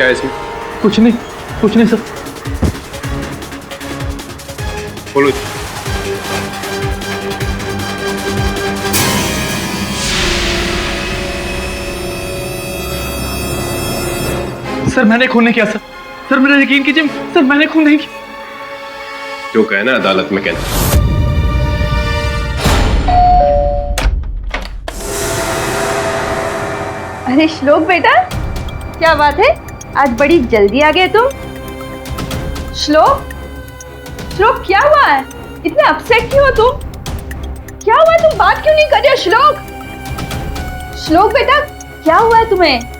है इसमें? कुछ नहीं सर। बोलो। सर मैंने खून नहीं किया सर। सर मेरा यकीन कीजिए सर, मैंने खून नहीं किया। जो कहना अदालत में कहना। अरे श्लोक बेटा, क्या बात है, आज बड़ी जल्दी आ गए तुम। श्लोक क्या हुआ है, इतने अपसेट क्यों हो तुम? क्या हुआ है, तुम बात क्यों नहीं कर रहे हो? श्लोक बेटा, क्या हुआ है तुम्हें?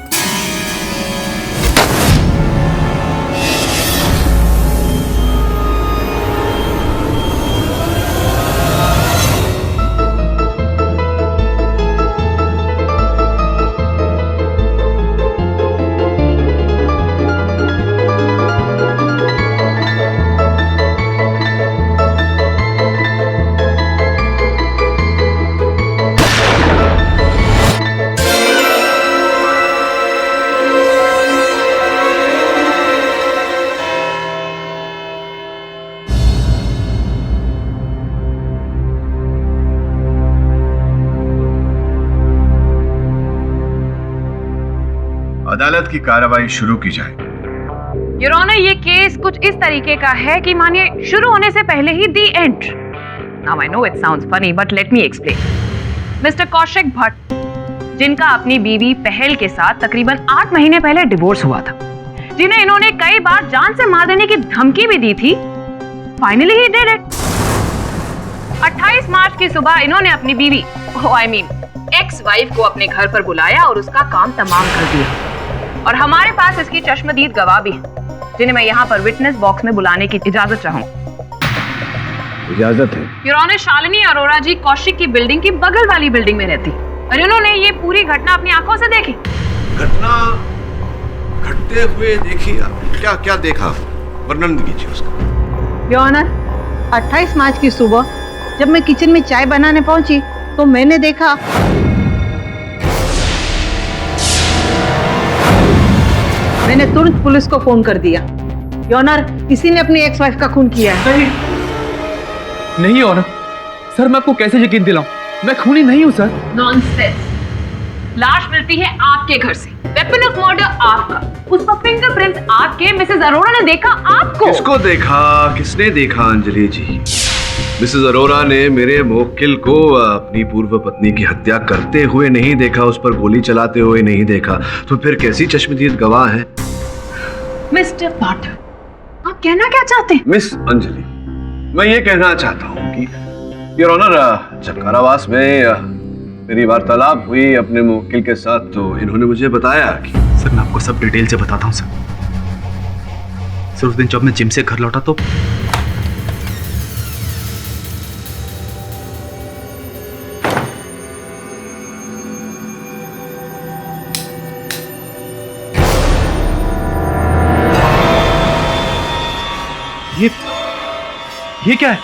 अदालत की कार्रवाई शुरू की जाए। योर ऑनर, ये केस कुछ इस तरीके का है कि मानिए शुरू होने से पहले ही the end. Now I know it sounds funny but let me explain. Mister Kaushik Bhatt, जिनका अपनी बीवी पहल के साथ तकरीबन 8 महीने पहले डिवोर्स हुआ था, जिन्हें इन्होंने कई बार जान से मार देने की धमकी भी दी थी, फाइनली ही डिड इट। 28 मार्च की सुबह इन्होंने अपनी बीवी एक्स वाइफ को अपने घर पर बुलाया और उसका काम तमाम कर दिया। और हमारे पास इसकी चश्मदीद गवाह भी है, जिन्हें मैं यहाँ पर विटनेस बॉक्स में बुलाने की इजाजत चाहूंगा। इजाजत है। योर ऑनर, शालिनी अरोड़ा जी कौशिक की बिल्डिंग की बगल वाली बिल्डिंग में रहती और इन्होंने ये पूरी घटना अपनी आंखों से देखी। घटना घटते हुए देखी? क्या क्या देखा, वर्णन कीजिए उसका। योर ऑनर, 28 मार्च की सुबह जब मैं किचन में चाय बनाने पहुंची तो मैंने देखा मैंने तुरंत पुलिस को फोन कर दिया। योर ऑनर, किसी ने अपनी एक्स वाइफ का खून किया है। नहीं ऑनर, सर मैं आपको कैसे यकीन दिलाऊं, मैं खूनी नहीं हूं सर। नॉनसेंस। लाश मिलती है आपके घर से, वेपन ऑफ मर्डर आपका, उस पर फिंगरप्रिंट्स आपके। मिसेस अरोड़ा ने देखा आपको। किसको देखा, किसने देखा अंजलि जी? मिसेस अरोड़ा ने मेरे मुवक्किल को अपनी पूर्व पत्नी की हत्या करते हुए नहीं देखा, उस पर गोली चलाते हुए नहीं देखा, तो फिर कैसी चश्मदीद गवाह है? मिस्टर पाठक, आप कहना क्या चाहते हैं? मिस अंजलि, मैं ये कहना चाहता हूँ कि योर ऑनर, जब कारावास में मेरी वार्तालाप हुई अपने मुवक्किल के साथ, तो इन्होंने मुझे बताया कि सर मैं आपको सब डिटेल से बताता हूँ सर। उस दिन जब मैं जिम से घर लौटा तो ये क्या है?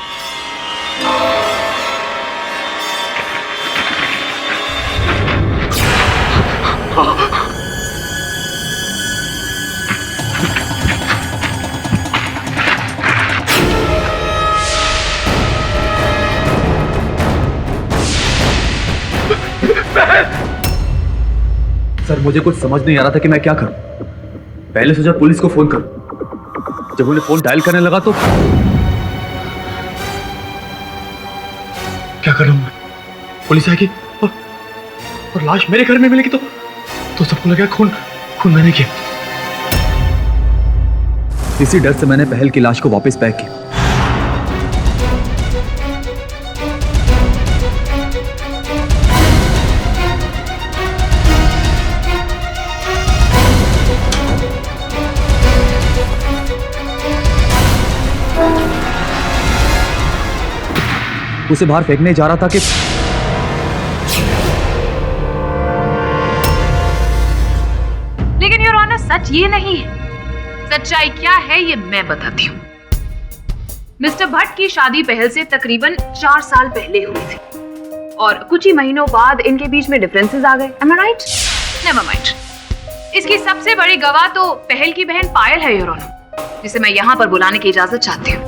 सर मुझे कुछ समझ नहीं आ रहा था कि मैं क्या करूं। पहले सोचा पुलिस को फोन करूं, जब उन्हें फोन डायल करने लगा तो क्या करूं मैं? पुलिस आएगी और लाश मेरे घर में मिलेगी तो सबको लगेगा खून मैंने किया। इसी डर से मैंने पहल की लाश को वापस पैक किया। उसे बाहर फेंकने जा रहा था कि लेकिन योर ऑनर, सच ये नहीं है। सच्चाई क्या है ये मैं बताती हूँ। मिस्टर भट्ट की शादी पहल से तकरीबन 4 साल पहले हुई थी और कुछ ही महीनों बाद इनके बीच में डिफरेंसेस आ गए। Am I right? Never mind. इसकी सबसे बड़ी गवाह तो पहल की बहन पायल है योर ऑनर, जिसे मैं यहाँ पर बुलाने की इजाजत चाहती हूँ।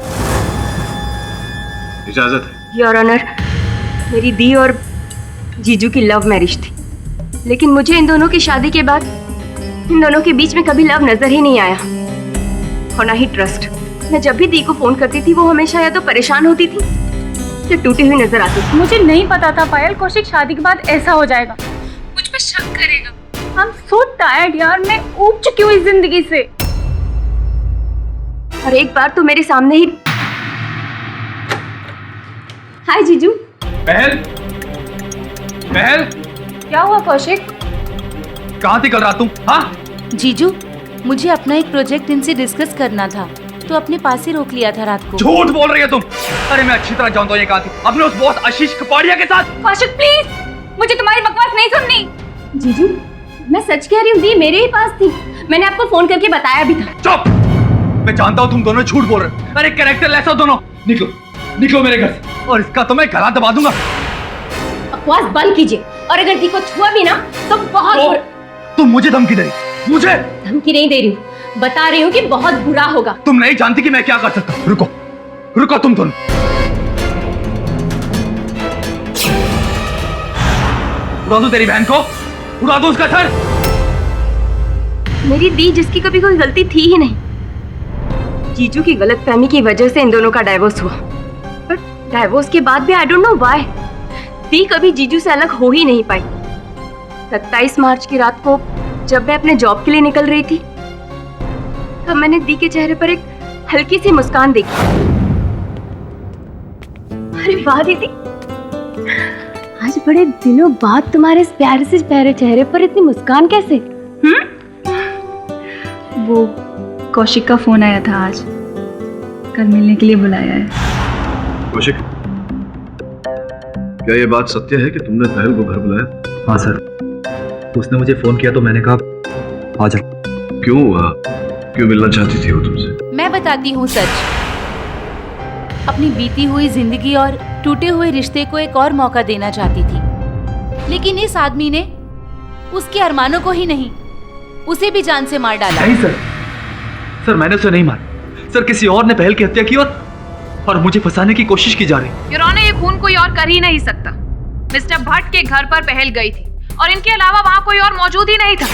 इजाजत है। योर ऑनर, मेरी दी और जीजू की लव मैरिज थी, लेकिन मुझे इन दोनों की शादी के बाद इन दोनों के बीच में कभी लव नजर ही नहीं आया और ना ही ट्रस्ट। मैं जब भी दी को फोन करती थी वो हमेशा या तो परेशान होती थी या टूटी हुई नजर आती थी। मुझे नहीं पता था पायल कौशिक शादी के बाद ऐसा हो जाएगा, मुझ पे शक करेगा। I'm so tired यार, मैं ऊब चुकी हूँ इस जिंदगी से। और एक बार तो मेरे सामने ही। हाय जीजू। पहल, पहल, क्या हुआ कौशिक? कहाँ थी कल रात तुम? हाँ, जीजू, मुझे अपना एक प्रोजेक्ट इनसे डिस्कस करना था, तो अपने पास ही रोक लिया था रात को। झूठ बोल रही है तुम। अरे मैं अच्छी तरह जानता हूँ ये कहाँ थी, अपने उस बॉस आशीष कपाड़िया के साथ। कौशिक प्लीज, मुझे तुम्हारी बकवास नहीं सुननी। जीजू, मैं सच कह रही हूँ, दी मेरे ही पास थी, मैंने आपको फोन करके बताया भी था। चुप! मैं जानता हूँ तुम दोनों झूठ बोल रहे हो। अरे कैरेक्टर लेस हो दोनों। निकलो, निकलो मेरे घर से, और इसका तो मैं गला दबा दूंगा। बकवास बंद कीजिए, और अगर दी को छुआ भी ना तो बहुत तुम मुझे धमकी दे रही? मुझे धमकी नहीं दे रही हूँ, बता रही हूँ कि बहुत बुरा होगा। तुम नहीं जानती कि मैं क्या कर सकता हूँ। रुको, रुको तुम दोनों। उड़ा दूं तेरी बहन को, उड़ा दूं उसका सर। मेरी दी जिसकी कभी कोई गलती थी ही नहीं, जीजू की गलतफहमी की वजह से इन दोनों का डाइवोर्स हुआ। पर डाइवोर्स के बाद भी आई डोंट नो व्हाई दी कभी जीजू से अलग हो ही नहीं पाई। 27 मार्च की रात को जब मैं अपने जॉब के लिए निकल रही थी, तब मैंने दी के चेहरे पर एक हल्की सी मुस्कान देखी। अरे वाह दीदी, आज बड़े दिनों बाद तुम्हारे इस प्यारे से प्यारे चेहरे पर इतनी मुस्कान कैसे? वो कौशिक का फोन आया था, आज कल मिलने के लिए बुलाया है। कौशिक, क्या ये बात सत्य है कि तुमने पहल को घर बुलाया? हाँ सर, उसने मुझे फोन किया तो मैंने कहा आ जा। क्यों मिलना चाहती थी वो तुमसे? मैं बताती हूँ सच। अपनी बीती हुई जिंदगी और टूटे हुए रिश्ते को एक और मौका देना चाहती थी, लेकिन इस आदमी ने उसके अरमानों को ही नहीं, उसे भी जान से मार डाला। नहीं सर, सर मैंने उसे नहीं मारा। सर किसी और ने पहल की हत्या की और मुझे फंसाने की कोशिश की जा रही। योर ऑनर, ये खून कोई और कर ही नहीं सकता। मिस्टर भट्ट के घर पर पहल गई थी और इनके अलावा वहाँ कोई और मौजूद ही नहीं था।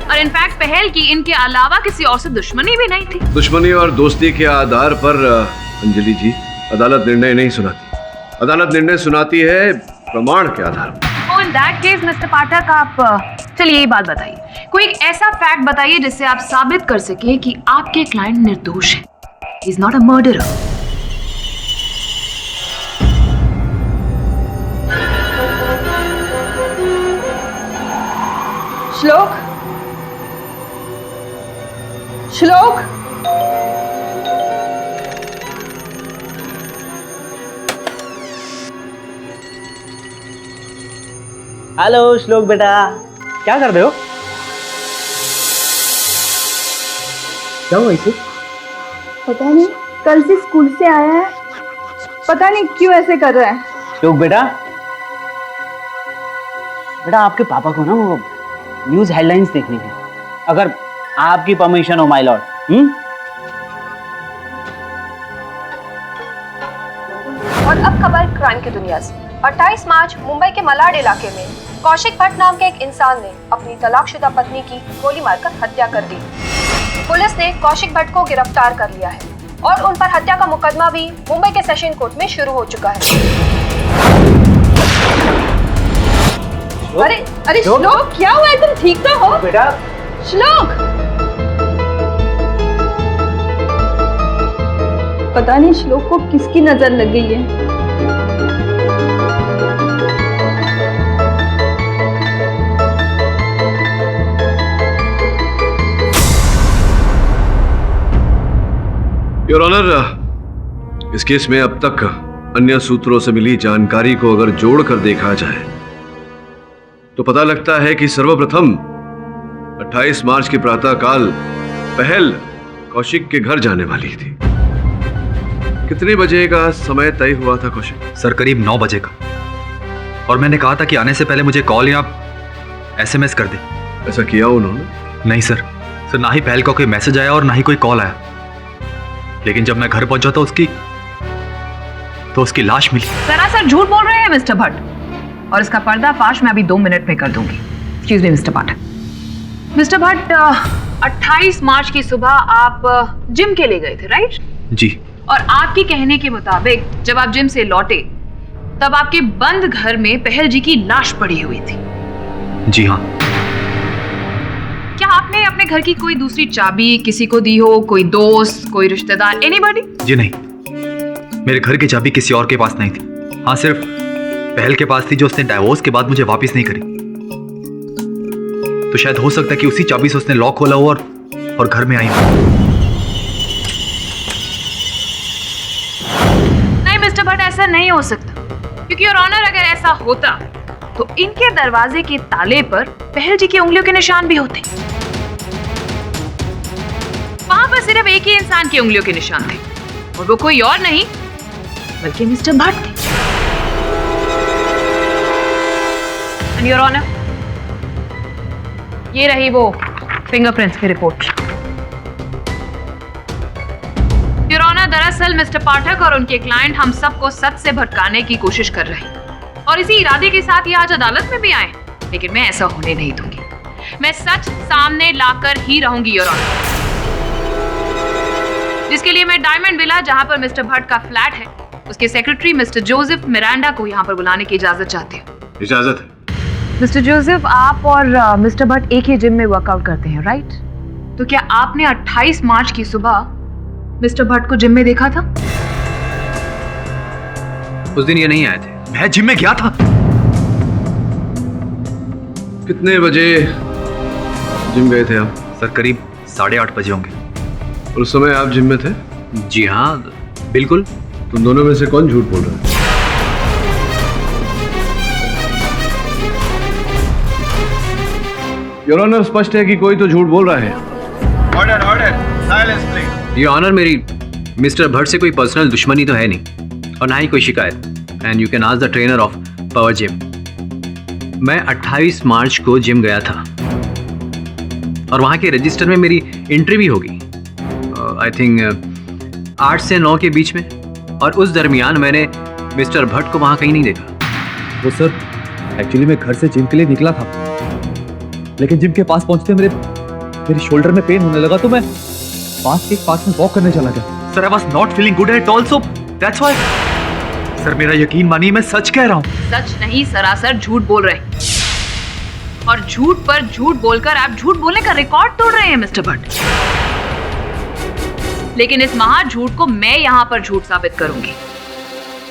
और इनफैक्ट पहल की इनके अलावा किसी और से दुश्मनी भी नहीं थी। दुश्मनी और दोस्ती के आधार पर अंजलि जी, अदालत निर्णय नहीं सुनाती। अदालत निर्णय सुनाती है प्रमाण के आधार पर। तो इन दैट केस मिस्टर पाठक, आप चलिए ये बात बताइए, कोई एक ऐसा फैक्ट बताइए जिससे आप साबित कर सके कि आपके क्लाइंट निर्दोष है, he is not a murderer. श्लोक, श्लोक, हेलो श्लोक बेटा, क्या कर रहे हो? क्या हुआ इसे? पता नहीं, कल से स्कूल से आया है, पता नहीं क्यों ऐसे कर रहा है। श्लोक बेटा, आपके पापा को ना वो न्यूज़ हेडलाइंस देखनी है, अगर आपकी परमिशन हो माय लॉर्ड। और अब खबर क्राइम की दुनिया से। 28 मार्च मुंबई के मलाड इलाके में कौशिक भट्ट नाम के एक इंसान ने अपनी तलाकशुदा पत्नी की गोली मारकर हत्या कर दी। पुलिस ने कौशिक भट्ट को गिरफ्तार कर लिया है और उन पर हत्या का मुकदमा भी मुंबई के सेशन कोर्ट में शुरू हो चुका है। अरे श्लोक, क्या हुआ है? तुम ठीक तो हो बेटा? श्लोक, पता नहीं श्लोक को किसकी नजर लग गई है। योर ऑनर, इस केस में अब तक अन्य सूत्रों से मिली जानकारी को अगर जोड़कर देखा जाए तो पता लगता है कि सर्वप्रथम 28 मार्च के प्रातःकाल पहल कौशिक के घर जाने वाली थी। कितने बजे का समय तय हुआ था कौशिक? सर करीब 9 बजे का, और मैंने कहा था कि आने से पहले मुझे कॉल या SMS कर दे। ऐसा किया उन्होंने? नहीं सर, ना ही पहल का कोई मैसेज आया और ना ही कोई कॉल आया। लेकिन जब मैं घर पहुंचा तो उसकी लाश मिली। सरासर झूठ बोल रहे हैं मिस्टर भट्ट, और इसका पर्दाफाश मैं अभी 2 मिनट में कर दूंगी। Excuse me mister Bhatt. Mister Bhatt, 28 मार्च की सुबह आप जिम के लिए गए थे, राइट? जी। और आपके कहने के मुताबिक जब आप जिम से लौटे तब आपके बंद घर में पहल जी की लाश पड़ी हुई थी। जी हाँ। क्या आपने अपने घर की कोई दूसरी चाबी किसी को दी हो, कोई दोस्त, कोई रिश्तेदार, एनीबॉडी? जी नहीं, मेरे घर की चाबी किसी और के पास नहीं थी। हाँ, सिर्फ पहल के पास थी, जो उसने डाइवोर्स के बाद मुझे वापस नहीं करी। तो शायद हो सकता है कि उसी चाबी से उसने लॉक खोला हो और घर में आई हो। नहीं मिस्टर भट्ट, ऐसा नहीं हो सकता, क्योंकि योर ऑनर अगर ऐसा होता तो इनके दरवाजे के ताले पर पहल जी की उंगलियों के निशान भी होते। वहां पर सिर्फ एक ही इंसान की उंगलियों के निशान थे, और वो कोई और नहीं बल्कि मिस्टर भट्ट थे। एंड योर ऑनर, ये रही वो फिंगरप्रिंट्स की रिपोर्ट। योर ऑनर, दरअसल मिस्टर पाठक और उनके क्लाइंट हम सबको सच से भटकाने की कोशिश कर रहे हैं, और इसी इरादे के साथ ये आज अदालत में भी आए। लेकिन मैं ऐसा होने नहीं दूंगी। मैं सच सामने लाकर ही रहूंगी योर ऑनर, जिसके लिए मैं डायमंड विला, जहां पर मिस्टर भट्ट का फ्लैट है, उसके सेक्रेटरी मिस्टर जोसेफ मिरांडा को यहां पर बुलाने की इजाजत चाहती हूँ। इजाजत है। मिस्टर जोसेफ, आप और मिस्टर भट्ट एक ही जिम में वर्कआउट करते हैं, राइट? तो क्या आपने 28 मार्च की सुबह मिस्टर भट्ट को जिम में देखा था? उस दिन ये नहीं आए थे, मैं जिम में गया था। कितने बजे जिम गए थे आप? सर, करीब 8:30 बजे होंगे। और उस समय आप जिम में थे? जी हाँ, बिल्कुल। तुम दोनों में से कौन झूठ बोल रहा है? योर ऑनर, स्पष्ट है कि कोई तो झूठ बोल रहा है। Order order, silence please. Your honour, मेरी मिस्टर भट्ट से कोई पर्सनल दुश्मनी तो है नहीं, और ना ही कोई शिकायत। And you can ask the trainer of power gym. मैं 28 मार्च को जिम गया था, और वहाँ के रजिस्टर में मेरी एंट्री भी होगी, आई थिंक 8 से 9 के बीच में। और उस दरमियान मैंने मिस्टर भट्ट को वहाँ कहीं नहीं देखा। वो सर, एक्चुअली मैं घर से जिम के लिए निकला था, लेकिन जिम के पास पहुंचते मेरे शोल्डर में पेन होने लगा, तो मैं पास के पार्क में वॉक करने चला गया। Sir, I was not feeling good at all, so that's why. Sir, मेरा यकीन मानिए, मैं सच कह रहा हूँ। सच नहीं, सरासर झूठ बोल रहे हैं, और झूठ पर झूठ बोलकर आप झूठ बोलने का रिकॉर्ड तोड़ रहे हैं मिस्टर भट्ट। लेकिन इस महा झूठ को मैं यहाँ पर झूठ साबित करूंगी।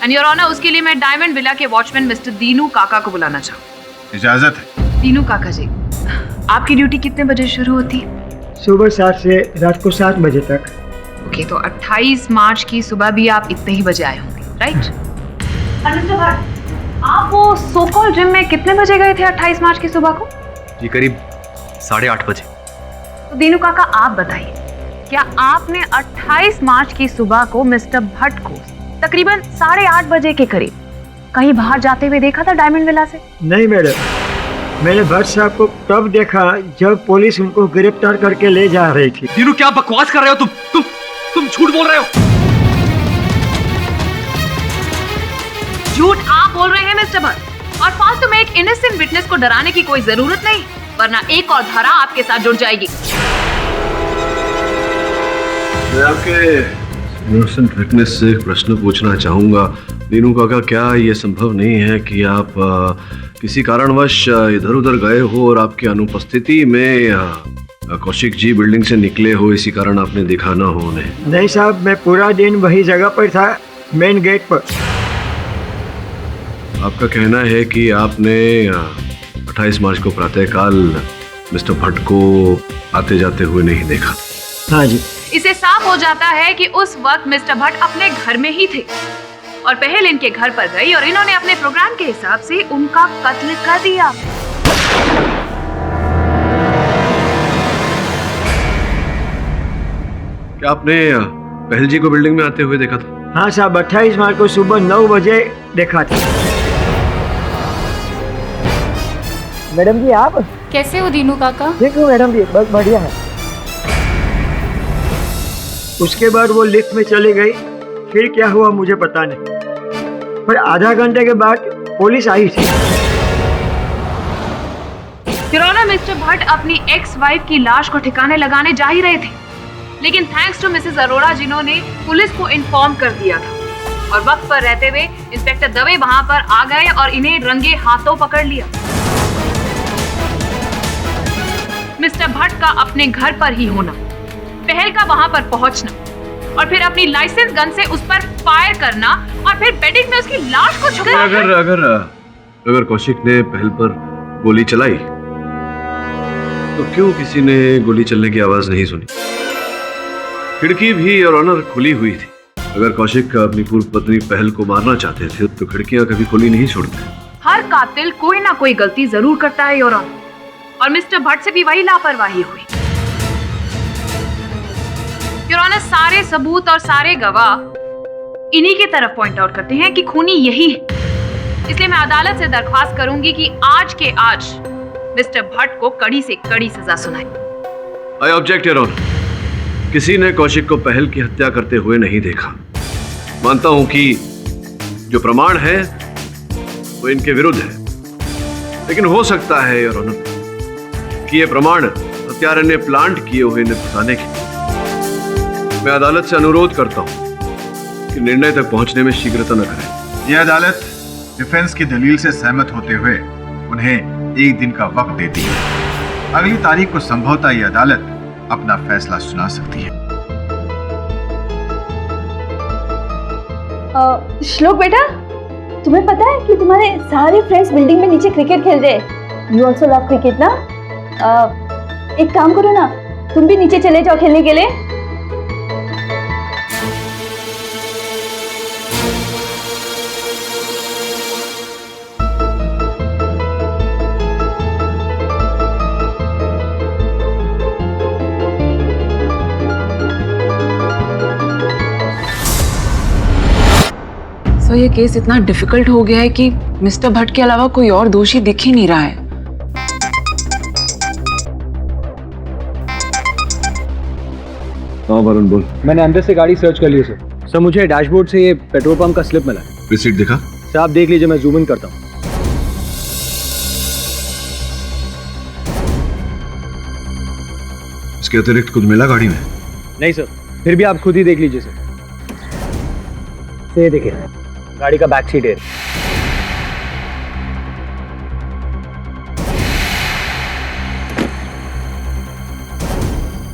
एंड योर ऑनर, उसके लिए मैं डायमंड विला के वॉचमैन मिस्टर दीनू काका को बुलाना चाहूँ। इजाजत है। दीनू काका जी, आपकी ड्यूटी कितने बजे शुरू होती है? सुबह 7 से रात को 7 बजे तक। ओके, तो 28 मार्च की सुबह भी आप इतने ही बजे आए होंगे, राइट? मिस्टर भट्ट, आप वो सो कॉल जिम में कितने बजे गए थे 28 मार्च की सुबह को? जी, करीब 8:30 बजे। तो दीनू काका, आप बताइए, क्या आपने 28 मार्च की सुबह को मिस्टर भट्ट को तकरीबन 8:30 बजे के करीब कहीं बाहर जाते हुए देखा था डायमंड विला से? नहीं मैडम, मैंने भट्ट साहब को तब देखा जब पुलिस उनको गिरफ्तार करके ले जा रही थी। दीनू, क्या बकवास कर रहे हो तुम झूठ बोल रहे हो। झूठ आप बोल रहे हैं मिस्टर भट्ट, और फालतू में एक इनोसेंट विटनेस को डराने की कोई जरूरत नहीं, वरना एक और धारा आपके साथ जुड़ जाएगी। मैं आपके इनोसेंट विटनेस से एक प्रश्न पूछना चाहूंगा। दीनू काका, क्या ये संभव नहीं है कि आप किसी कारणवश इधर उधर गए हो और आपकी अनुपस्थिति में कौशिक जी बिल्डिंग से निकले हो, इसी कारण आपने देखा ना हो उन्हें? नहीं साहब, मैं पूरा दिन वही जगह पर था, मेन गेट पर। आपका कहना है कि आपने 28 मार्च को प्रातःकाल मिस्टर भट्ट को आते जाते हुए नहीं देखा? हाँ जी। इसे साफ हो जाता है कि उस वक्त मिस्टर भट्ट अपने घर में ही थे, और पहल इनके घर पर गई और इन्होंने अपने प्रोग्राम के हिसाब से उनका कत्ल कर दिया। क्या आपने पहल जी को बिल्डिंग में आते हुए देखा था? हाँ साहब, 28 मार्च को सुबह 9 बजे देखा था। मैडम जी, आप कैसे हो दीनू काका? देखो मैडम भी बस बढ़िया है। उसके बाद वो लिफ्ट में चली गई, फिर क्या हुआ मुझे पता नहीं, पर आधा घंटे के बाद पुलिस आई थी। योर ऑनर, मिस्टर भट्ट अपनी एक्स वाइफ की लाश को ठिकाने लगाने जा ही रहे थे, लेकिन थैंक्स टू मिसेस अरोड़ा जिन्होंने पुलिस को इन्फॉर्म कर दिया था और वक्त पर रहते हुए इंस्पेक्टर दवे वहां पर आ गए और इन्हें रंगे हाथों पकड़ लिया। मिस्टर भट्ट का अपने घर पर ही होना, पहल का वहां पर पहुंचना और फिर अपनी लाइसेंस गन से उस पर फायर करना और फिर बेडिंग में उसकी लाश को छुपाना। अगर कौशिक ने पहल पर गोली चलाई तो क्यों किसी ने गोली चलने की आवाज नहीं सुनी? खिड़की भी और ऑनर खुली हुई थी। अगर कौशिक अपनी पूर्व पत्नी पहल को मारना चाहते थे तो खिड़कियां कभी खुली नहीं छोड़ते। हर कातिल कोई ना कोई गलती जरूर करता है योर ऑनर, और मिस्टर भट्ट से भी वही लापरवाही हुई। योर ऑनर, सारे सबूत और सारे गवाह इन्हीं की तरफ पॉइंट आउट करते हैं कि खूनी यही है। इसलिए मैं अदालत से दरख्वास्त करूंगी कि आज के आज मिस्टर भट्ट को कड़ी से कड़ी सजा सुनाए। आई ऑब्जेक्ट योर ऑनर, किसी ने कौशिक को पहल की हत्या करते हुए नहीं देखा। मानता हूं कि जो प्रमाण है वो इनके विरुद्ध है, लेकिन हो सकता है योर ऑनर कि ये प्रमाण हत्यारे ने प्लांट किए हुए इन्हें फंसाने के। मैं अदालत से अनुरोध करता हूं कि निर्णय तक पहुंचने में शीघ्रता न करें। यह अदालत डिफेंस की दलील से सहमत होते हुए उन्हें एक दिन का वक्त देती है। अगली तारीख को संभवतः यह अदालत अपना फैसला सुना सकती है। श्लोक बेटा, तुम्हें पता है कि तुम्हारे सारे फ्रेंड्स बिल्डिंग में नीचे क्रिकेट खेल रहे हैं। यू ऑल्सो लव क्रिकेट ना? एक काम करो ना, तुम भी नीचे चले जाओ खेलने के लिए। ये केस इतना डिफिकल्ट हो गया है कि मिस्टर भट्ट के अलावा कोई और दोषी दिख ही नहीं रहा है। हाँ वरुण बोल। मैंने अंदर से गाड़ी सर्च कर ली है सर। सर मुझे डैशबोर्ड से ये पेट्रोल पंप का स्लिप मिला है। रिसीट दिखा? सर आप देख लीजिए, मैं जूम इन करता हूँ। इसके अतिरिक्त कुछ मिला गाड़ी में? नहीं सर, फिर भी आप खुद ही देख लीजिए सर। ये देखिए गाड़ी का बैक सीट है।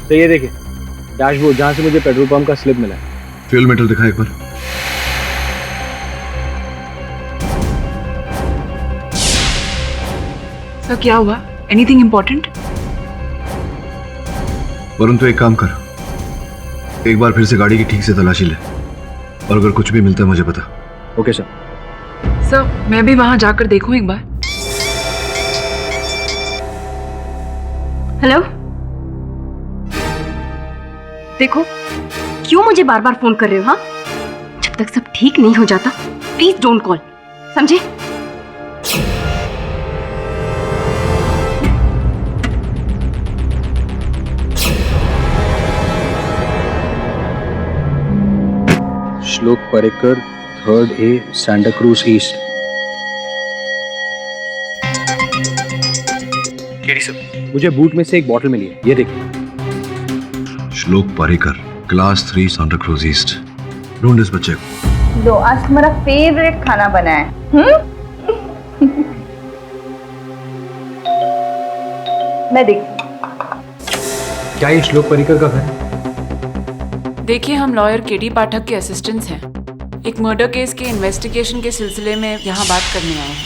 तो ये देखिए डैशबोर्ड जहां से मुझे पेट्रोल पंप का स्लिप मिला है। फ्यूल मीटर दिखा एक बार। सर क्या हुआ? Anything important? वरुण तो एक काम कर, एक बार फिर से गाड़ी की ठीक से तलाशी ले और अगर कुछ भी मिलता है मुझे बता। Okay sir. सर मैं भी वहां जाकर देखूं एक बार। हेलो, देखो क्यों मुझे बार बार फोन कर रहे हो? हाँ, जब तक सब ठीक नहीं हो जाता प्लीज डोंट कॉल, समझे? श्लोक Parrikar, 3rd A, Santa cruise east. मुझे बूट में से एक बॉटल मिली है, ये देखिए। श्लोक Parrikar, class 3, Santa cruise east. ढूंढ इस बच्चे को। लो, आज तुम्हारा फेवरेट खाना बना है। मैं देखती हूँ। क्या ये श्लोक परेकर का घर है? देखिए, हम लॉयर केडी पाठक के असिस्टेंट्स हैं। एक मर्डर केस के इन्वेस्टिगेशन के सिलसिले में यहाँ बात करने आए हैं।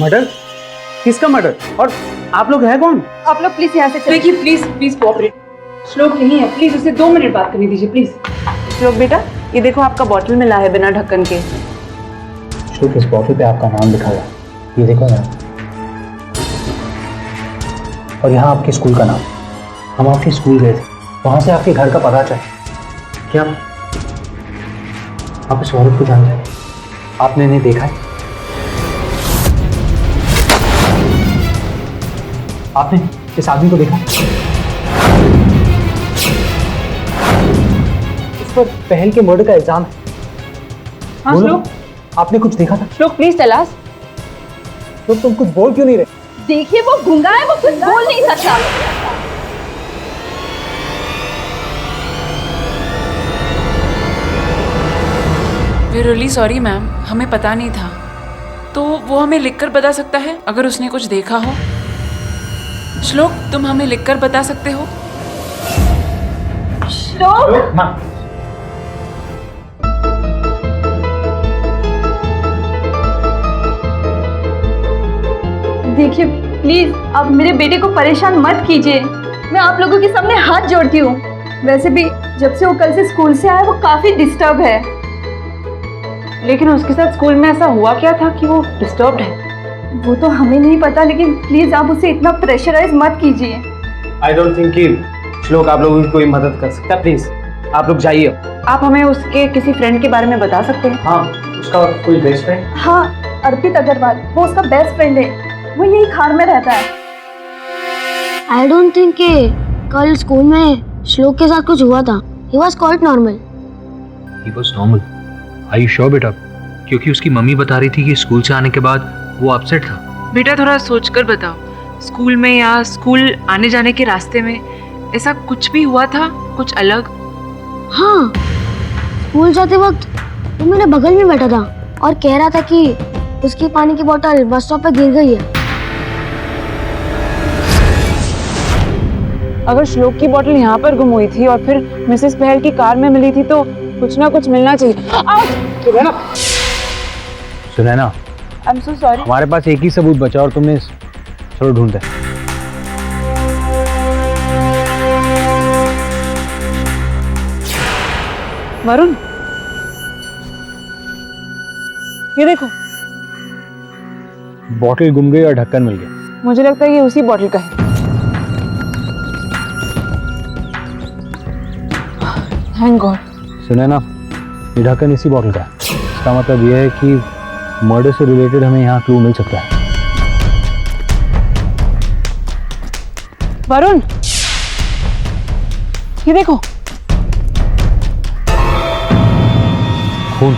मर्डर? किसका मर्डर? और आप लोग हैं कौन? आप लोग प्लीज यहाँ से चलिए। देखिए प्लीज प्लीज कोऑपरेट। श्लोक यही है, प्लीज उसे 2 मिनट बात करने दीजिए प्लीज। श्लोक बेटा, ये देखो आपका बॉटल मिला है बिना ढक्कन के। श्लोक, इस बॉटल पे आपका नाम लिखा हुआ है, ये देखो ना। और यहाँ आपके स्कूल का नाम। हम आपके स्कूल गए थे, वहां से आपके घर का पता चला। क्या आप इस औरत को जानते हैं? आपने इन्हें देखा है? आपने इस आदमी को देखा? इस पर पहल के मर्डर का इल्जाम है। हाँ बोलो, श्लोक, आपने कुछ देखा था? श्लोक प्लीज टेल अस। तो तुम कुछ बोल क्यों नहीं रहे? देखिए वो गूंगा है, वो कुछ बोल नहीं सकता। वी रियली सॉरी मैम, हमें पता नहीं था। तो वो हमें लिखकर बता सकता है अगर उसने कुछ देखा हो। श्लोक, तुम हमें लिखकर बता सकते हो? श्लोक, माँ, देखिए प्लीज आप मेरे बेटे को परेशान मत कीजिए। मैं आप लोगों के सामने हाथ जोड़ती हूँ। वैसे भी जब से वो कल से स्कूल से आया वो काफी डिस्टर्ब है। लेकिन उसके साथ स्कूल में ऐसा हुआ क्या था कि वो डिस्टर्ब्ड है? वो तो हमें नहीं पता, लेकिन प्लीज आप उसे इतना प्रेशराइज मत कीजिए। आई डोंट थिंक कि श्लोक आप लोगों की कोई मदद कर सकता। प्लीज आप लोग जाइए। आप हमें उसके किसी फ्रेंड के बारे में बता सकते हैं? हाँ, उसका कोई बेस्ट फ्रेंड? हाँ, अर्पित अग्रवाल, वो उसका बेस्ट फ्रेंड है। वो यही खार में रहता है। आई डोंट थिंक कि कल स्कूल में श्लोक के साथ कुछ हुआ था। He was quite normal. He was normal? Are you sure बेटा? क्योंकि उसकी मम्मी बता रही थी कि स्कूल से आने के बाद वो अपसेट था। बेटा थोड़ा सोचकर बताओ, स्कूल में या स्कूल आने जाने के रास्ते में ऐसा कुछ भी हुआ था, कुछ अलग? हाँ, स्कूल जाते वक्त वो मेरे बगल में बैठा था और कह रहा था कि उसकी पानी की बोतल बस स्टॉप पे गिर गई है। अगर श्लोक की बोतल यहाँ पर गुम हुई थी और फिर मिसेस पहल की कार में मिली थी तो कुछ ना कुछ मिलना चाहिए। Sunaina, I am so sorry. हमारे पास एक ही सबूत बचा और तुमने चलो ढूंढते। वरुण, ये देखो, बॉटल गुम गई और ढक्कन मिल गया। मुझे लगता है ये उसी बॉटल का है। Thank God. सुनैना, ये ढक्कन इसी बॉटल का है। इसका मतलब यह है कि मर्डर से रिलेटेड हमें यहाँ क्लू मिल सकता है। वरुण, ये देखो, खून।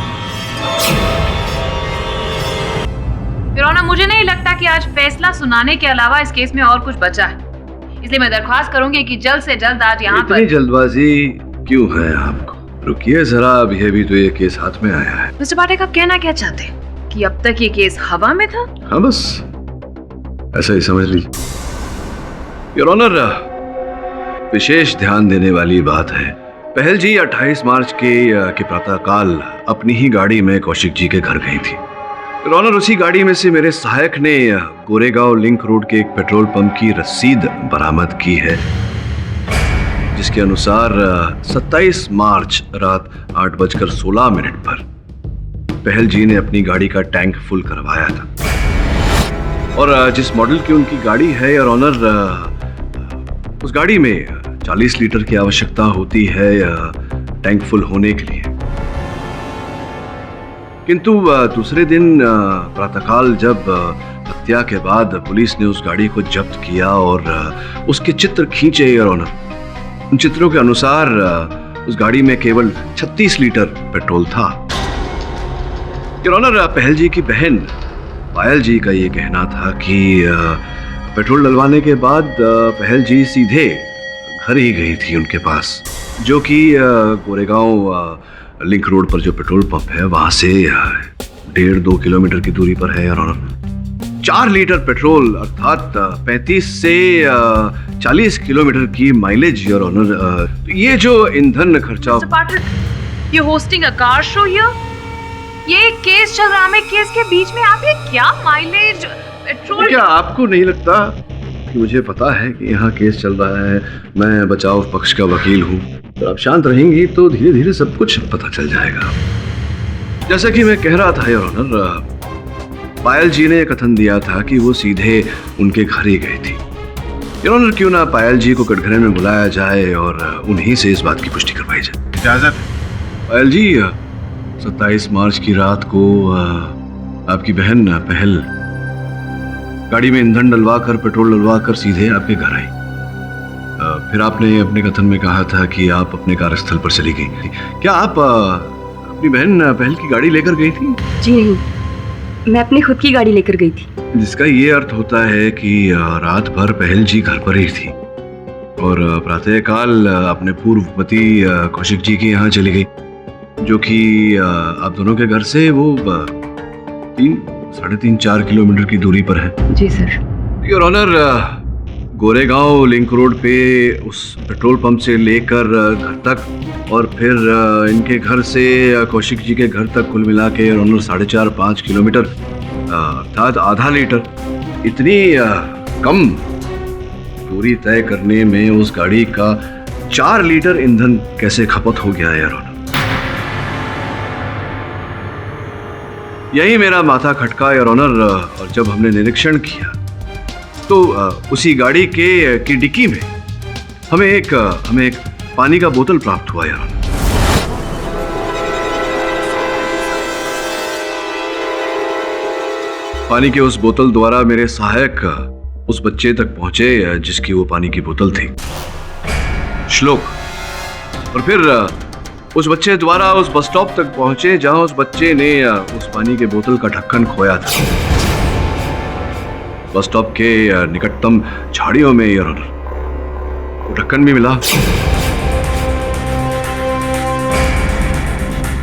फिरौना, मुझे नहीं लगता कि आज फैसला सुनाने के अलावा इस केस में और कुछ बचा है, इसलिए मैं दरख्वास्त करूंगी कि जल्द से जल्द आज यहाँ पर। इतनी जल्दबाजी क्यों है आपको? रुकिए जरा, अभी अभी तो ये केस हाथ में आया है। मिस्टर पाठक, आप कहना क्या चाहते हैं कि अब तक ये केस हवा में था? हाँ, बस ऐसा ही समझ लीजिए। योर ऑनर, विशेष ध्यान देने वाली बात है, पहल जी 28 मार्च के प्रातःकाल अपनी ही गाड़ी में कौशिक जी के घर गई थी। योर ऑनर, उसी गाड़ी में से मेरे सहायक ने गोरेगांव लिंक रोड के एक पेट्रोल पंप की रसीद बरामद की है, जिसके अनुसार 27 मार्च रात 8:16 पर पहल जी ने अपनी गाड़ी का टैंक फुल करवाया था। और जिस मॉडल की उनकी गाड़ी है योर ऑनर, उस गाड़ी में 40 लीटर की आवश्यकता होती है टैंक फुल होने के लिए। किंतु दूसरे दिन प्रातःकाल जब हत्या के बाद पुलिस ने उस गाड़ी को जब्त किया और उसके चित्र खींचे योर ऑनर, उन चित्रों के अनुसार उस गाड़ी में केवल 36 लीटर पेट्रोल था। योर ऑनर, पहल जी की बहन पायल जी का ये कहना था कि पेट्रोल डलवाने के बाद पहल जी सीधे घर ही गई थी उनके पास, जो कि गोरेगांव लिंक रोड पर जो पेट्रोल पंप है वहां से 1.5-2 किलोमीटर की दूरी पर है योर ऑनर। 4 लीटर पेट्रोल अर्थात 35 से 40 किलोमीटर की माइलेज योर ऑनर। ये जो ईंधन खर्चा। You hosting a car show here? ये केस चल रहा है, केस के बीच में आप ये क्या माइलेज पेट्रोल? क्या आपको नहीं लगता कि मुझे पता है कि यहाँ केस चल रहा है, मैं बचाव पक्ष का वकील हूँ। तो आप शांत रहेंगी तो धीरे धीरे सब कुछ पता चल जाएगा। जैसा कि मैं कह रहा था योर ऑनर, पायल जी ने कथन दिया था कि वो सीधे उनके घर ही गई थी। योर ऑनर, क्यों ना पायल जी को कटघरे में बुलाया जाए और उन्हीं से इस बात की पुष्टि करवाई जाए। इजाजत? पायल जी, 27 मार्च की रात को आपकी बहन पहल गाड़ी में ईंधन डलवा कर, पेट्रोल डलवा कर सीधे आपके घर आई। फिर आपने अपने कथन में कहा था कि आप अपने कार्यस्थल पर चली गई थी। क्या आप अपनी बहन पहल की गाड़ी लेकर गई थी? जी नहीं, मैं अपनी खुद की गाड़ी लेकर गई थी। जिसका ये अर्थ होता है कि रात भर पहल जी घर पर ही थी और प्रातःकाल अपने पूर्व पति कौशिक जी के यहाँ चली गई, जो कि आप दोनों के घर से वो 3-4 किलोमीटर की दूरी पर है। जी sir. Your honour, Goregaon link road पे उस पेट्रोल पंप से लेकर घर तक और फिर इनके घर से कौशिक जी के घर तक कुल मिला के योर ऑनर 4.5-5 किलोमीटर, अर्थात आधा लीटर, इतनी कम दूरी तय करने में उस गाड़ी का 4 लीटर ईंधन कैसे खपत हो गया है योर ऑनर? यही मेरा माथा खटका योर ऑनर। और जब हमने निरीक्षण किया तो उसी गाड़ी की डिक्की में हमें एक पानी का बोतल प्राप्त हुआ यार। पानी के उस बोतल द्वारा मेरे सहायक उस बच्चे तक पहुंचे जिसकी वो पानी की बोतल थी, श्लोक, और फिर उस बच्चे द्वारा उस बस स्टॉप तक पहुंचे जहां उस बच्चे ने उस पानी के बोतल का ढक्कन खोया था, बस स्टॉप के निकटतम झाड़ियों में यार। वो ढक्कन भी मिला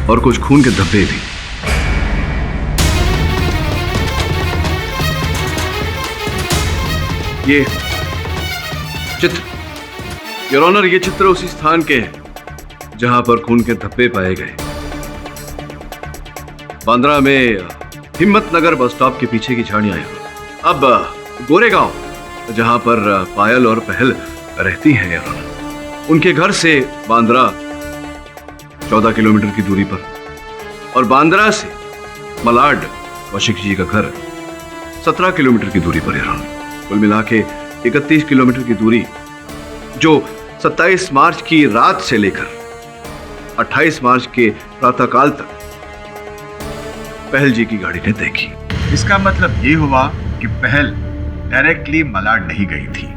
और कुछ खून के धब्बे भी। ये चित्र योर ऑनर, ये चित्र उसी स्थान के हैं जहां पर खून के धब्बे पाए गए। बांद्रा में हिम्मतनगर बस स्टॉप के पीछे की झाड़ियां। अब गोरेगांव जहां पर पायल और पहल रहती हैं यार, उनके घर से बांद्रा 14 किलोमीटर की दूरी पर, और बांद्रा से मलाड कौशिक जी का घर 17 किलोमीटर की दूरी पर यार। कुल मिला के 31 किलोमीटर की दूरी जो 27 मार्च की रात से लेकर 28 मार्च के प्रातःकाल तक पहल जी की गाड़ी ने तय की। इसका मतलब ये हुआ कि पहल डायरेक्टली मलाड नहीं गई थी,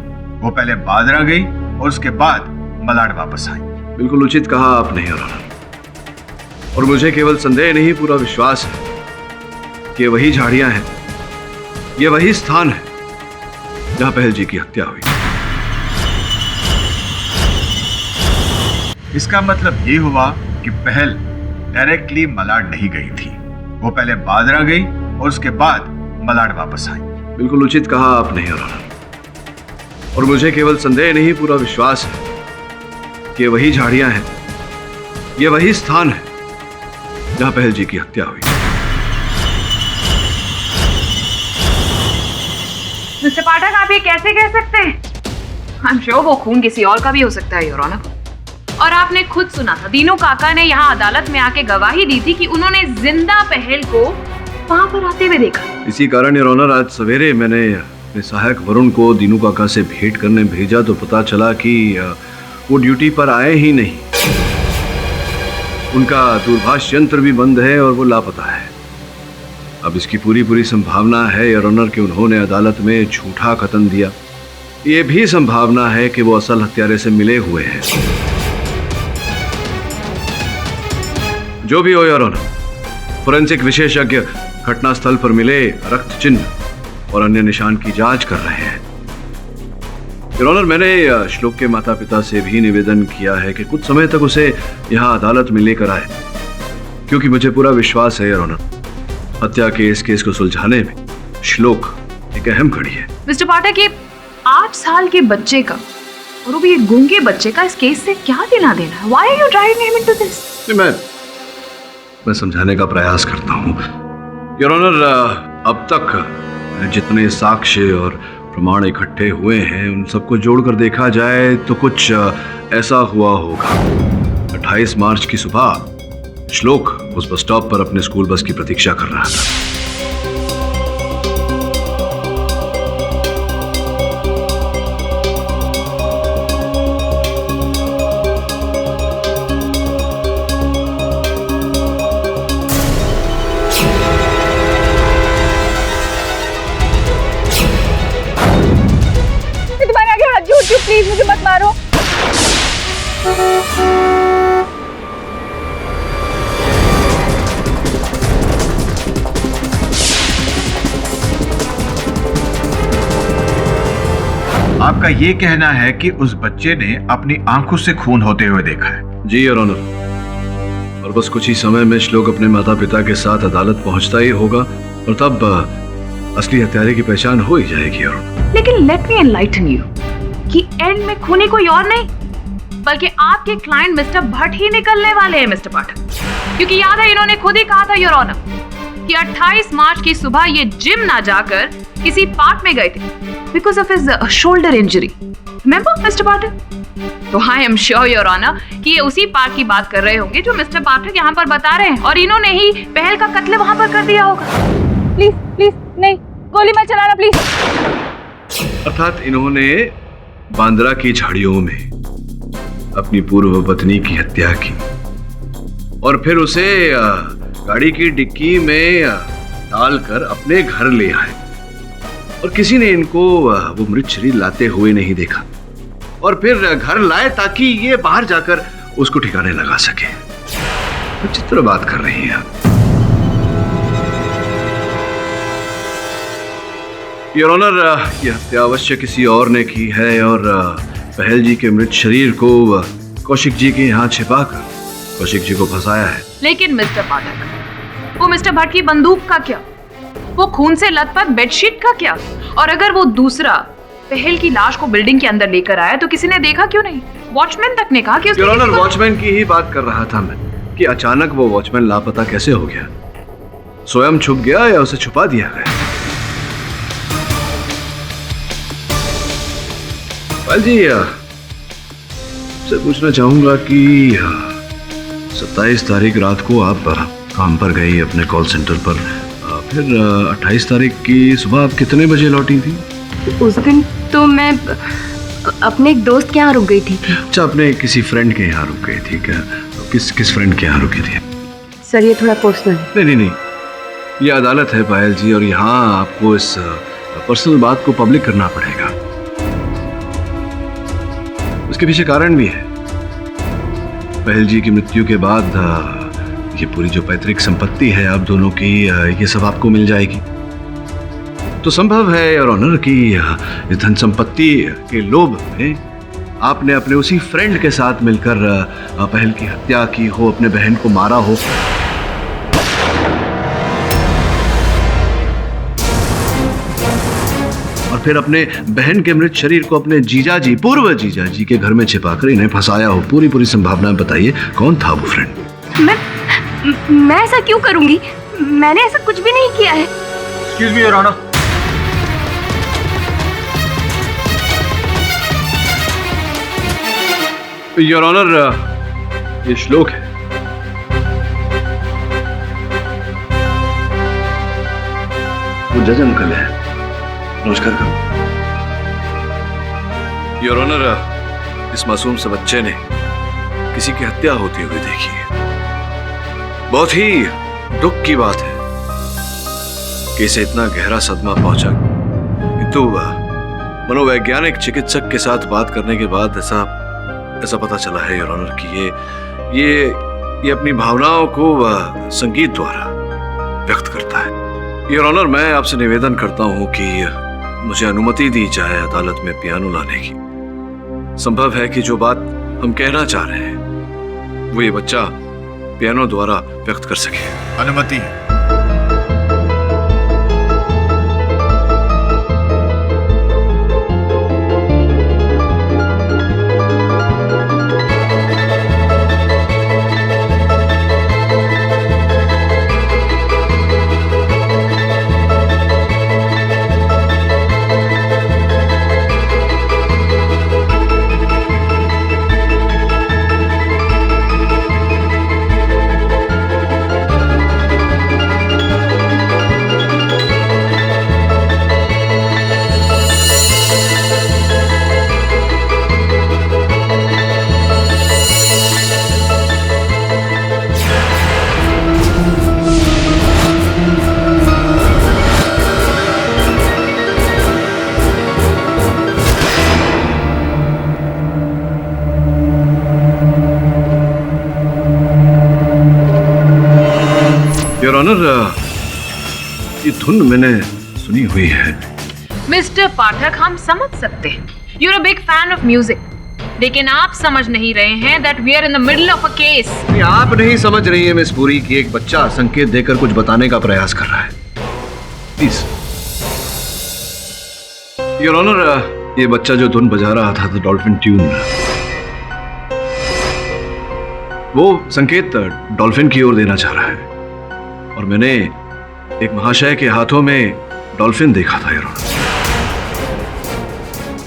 वो पहले बांद्रा गई और उसके बाद मलाड वापस आई। बिल्कुल उचित कहा आपने योर ऑनर, और मुझे केवल संदेह नहीं पूरा विश्वास है कि वही झाड़ियां हैं, ये वही स्थान है जहां पहल जी की हत्या हुई। इसका मतलब ये हुआ कि पहल डायरेक्टली मलाड नहीं गई थी, वो पहले बांद्रा गई और उसके बाद मलाड वापस आई। बिल्कुल उचित कहा आपने योर ऑनर, और मुझे केवल संदेह नहीं पूरा विश्वास है कि वही झाड़ियां हैं, ये वही स्थान है जहां पहल जी की हत्या हुई। मिस्टर पाठक, आप ये कैसे कह सकते हैं? आई एम श्योर वो खून किसी और का भी हो सकता है योर ऑनर। और आपने खुद सुना था, दीनू काका ने यहाँ अदालत में आके गवाही दी थी कि उन्होंने जिंदा पहल को वहां पर आते हुए देखा। इसी कारण योर ऑनर आज सवेरे मैंने अपने सहायक वरुण को दीनू काका से भेंट करने भेजा तो पता चला कि वो ड्यूटी पर आए ही नहीं, उनका दूरभाष यंत्र भी बंद है और वो लापता है। अब इसकी पूरी संभावना है योर ऑनर कि उन्होंने अदालत में झूठा कथन दिया। ये भी संभावना है कि वो असल हत्यारे से मिले हुए हैं। जो भी हो योर ऑनर, फोरेंसिक विशेषज्ञ घटनास्थल पर मिले रक्त चिन्ह और अन्य निशान की जांच कर रहे हैं। योर ऑनर, मैंने श्लोक के माता पिता से भी निवेदन किया है कि कुछ समय तक उसे यहाँ अदालत में लेकर आए, क्योंकि मुझे पूरा विश्वास है योर ऑनर, हत्या के इस केस को सुलझाने में श्लोक एक अहम कड़ी है। मिस्टर पाठक, ये 8 साल के बच्चे का, और वो भी एक गूंगे बच्चे का, इस केस से क्या लेना देना है? Why are you dragging him into this? मैं समझाने का प्रयास करता हूँ योर ऑनर। अब तक जितने साक्ष्य और प्रमाण इकट्ठे हुए हैं उन सबको जोड़कर देखा जाए तो कुछ ऐसा हुआ होगा। 28 मार्च की सुबह श्लोक उस बस स्टॉप पर अपने स्कूल बस की प्रतीक्षा कर रहा था। आपका ये कहना है कि उस बच्चे ने अपनी आंखों से खून होते हुए देखा है? जी योर ऑनर, और बस कुछ ही समय में श्लोक अपने माता पिता के साथ अदालत पहुंचता ही होगा और तब असली हत्यारे की पहचान हो ही जाएगी। योर ऑनर, लेकिन लेट मी एनलाइटन यू कि एंड में खूनी कोई और नहीं बल्कि आपके क्लाइंट मिस्टर भट्ट ही निकलने वाले हैं मिस्टर पाठक, क्योंकि याद है इन्होंने खुद ही कहा था योर ऑनर कि 28 मार्च की सुबह ये जिम ना जाकर किसी पार्क में गए थे because of his shoulder injury. Remember mister Pathak? तो I am sure your honour कि ये उसी पार्क की बात कर रहे होंगे जो मिस्टर पाठक यहाँ पर बता रहे हैं और इन्होंने ही पहल का कत्ल वहां पर कर दिया होगा। प्लीज प्लीज नहीं, गोली मत चलाना प्लीज। अर्थात इन्होंने बांद्रा की झाड़ियों में अपनी पूर्व पत्नी की हत्या की और फिर उसे गाड़ी की डिक्की में डालकर अपने घर ले आए और किसी ने इनको वो मृत शरीर लाते हुए नहीं देखा और फिर घर लाए ताकि ये बाहर जाकर उसको ठिकाने लगा सके। विचित्र बात कर रही हैं आप। योर ऑनर, यह हत्या अवश्य किसी और ने की है और पहल जी के मृत शरीर को कौशिक जी के यहाँ छिपाकर कौशिक जी को फंसाया है। लेकिन मिस्टर पाठक, वो मिस्टर भट्ट की बंदूक का क्या, वो खून से लथपथ बेडशीट का क्या, और अगर वो दूसरा पहल की लाश को बिल्डिंग के अंदर लेकर आया तो किसी ने देखा क्यों नहीं? वॉचमैन तक ने कहा कि योर ऑनर, वॉचमैन की ही बात कर रहा था मैं कि अचानक वो वॉचमैन लापता कैसे हो गया, स्वयं छुप गया या उसे छुपा दिया गया? पाल जी, से पूछना चाहूंगा कि 27 तारीख रात को आप काम पर गई अपने कॉल सेंटर पर, फिर 28 तारीख की सुबह आप कितने बजे लौटी थी? उस दिन तो मैं अपने एक दोस्त के यहाँ रुक गई थी। अच्छा, अपने किसी फ्रेंड के यहाँ रुक गई थी क्या? किस फ्रेंड के यहाँ रुकी थी? सर ये थोड़ा पर्सनल। नहीं, ये अदालत है पायल जी और यहाँ आपको इस पर्सनल बात को पब्लिक करना पड़ेगा। उसके पीछे कारण भी है। पहल जी की मृत्यु के बाद ये पूरी जो पैतृक संपत्ति है आप दोनों की, ये सब आपको मिल जाएगी। तो संभव है योर ऑनर कि इस धन संपत्ति के लोभ में आपने अपने उसी फ्रेंड के साथ मिलकर पहल की हत्या की हो, अपने बहन को मारा हो। और फिर अपने बहन के मृत शरीर को अपने जीजाजी, पूर्व जीजाजी के घर में छिपाकर इन्हें फंसाया हो। पूरी संभावनाएं बताइए, कौन था वो फ्रेंड? मैं ऐसा क्यों करूंगी? मैंने ऐसा कुछ भी नहीं किया है। Excuse me your honour. Your honour, ये श्लोक है। वो जज अंकल है, नमस्कार करो। योर ऑनर, इस मासूम से बच्चे ने किसी की हत्या होती हुई देखी है। बहुत ही दुख की बात है कि इसे इतना गहरा सदमा पहुंचा, किंतु मनोवैज्ञानिक चिकित्सक के साथ बात करने के बाद ऐसा पता चला है योर ऑनर कि ये अपनी भावनाओं को संगीत द्वारा व्यक्त करता है। योर ऑनर, मैं आपसे निवेदन करता हूं कि मुझे अनुमति दी जाए अदालत में पियानो लाने की। संभव है कि जो बात हम कहना चाह रहे हैं वो ये बच्चा पियानो द्वारा व्यक्त कर सके। अनुमति। योर ऑनर, ये धुन मैंने सुनी हुई है। मिस्टर पाठक, हम समझ सकते हैं You're a big fan of music. लेकिन आप समझ नहीं रहे हैं that we are in the middle of a case. आप नहीं समझ रही हैं मिस पुरी कि एक बच्चा संकेत देकर कुछ बताने का प्रयास कर रहा है. प्लीज. योर ऑनर, ये बच्चा जो धुन बजा रहा था द डॉल्फिन ट्यून, वो संकेत डॉल्फिन की ओर देना चाह रहा है. और मैंने एक महाशय के हाथों में डॉल्फिन देखा था. योर ऑनर,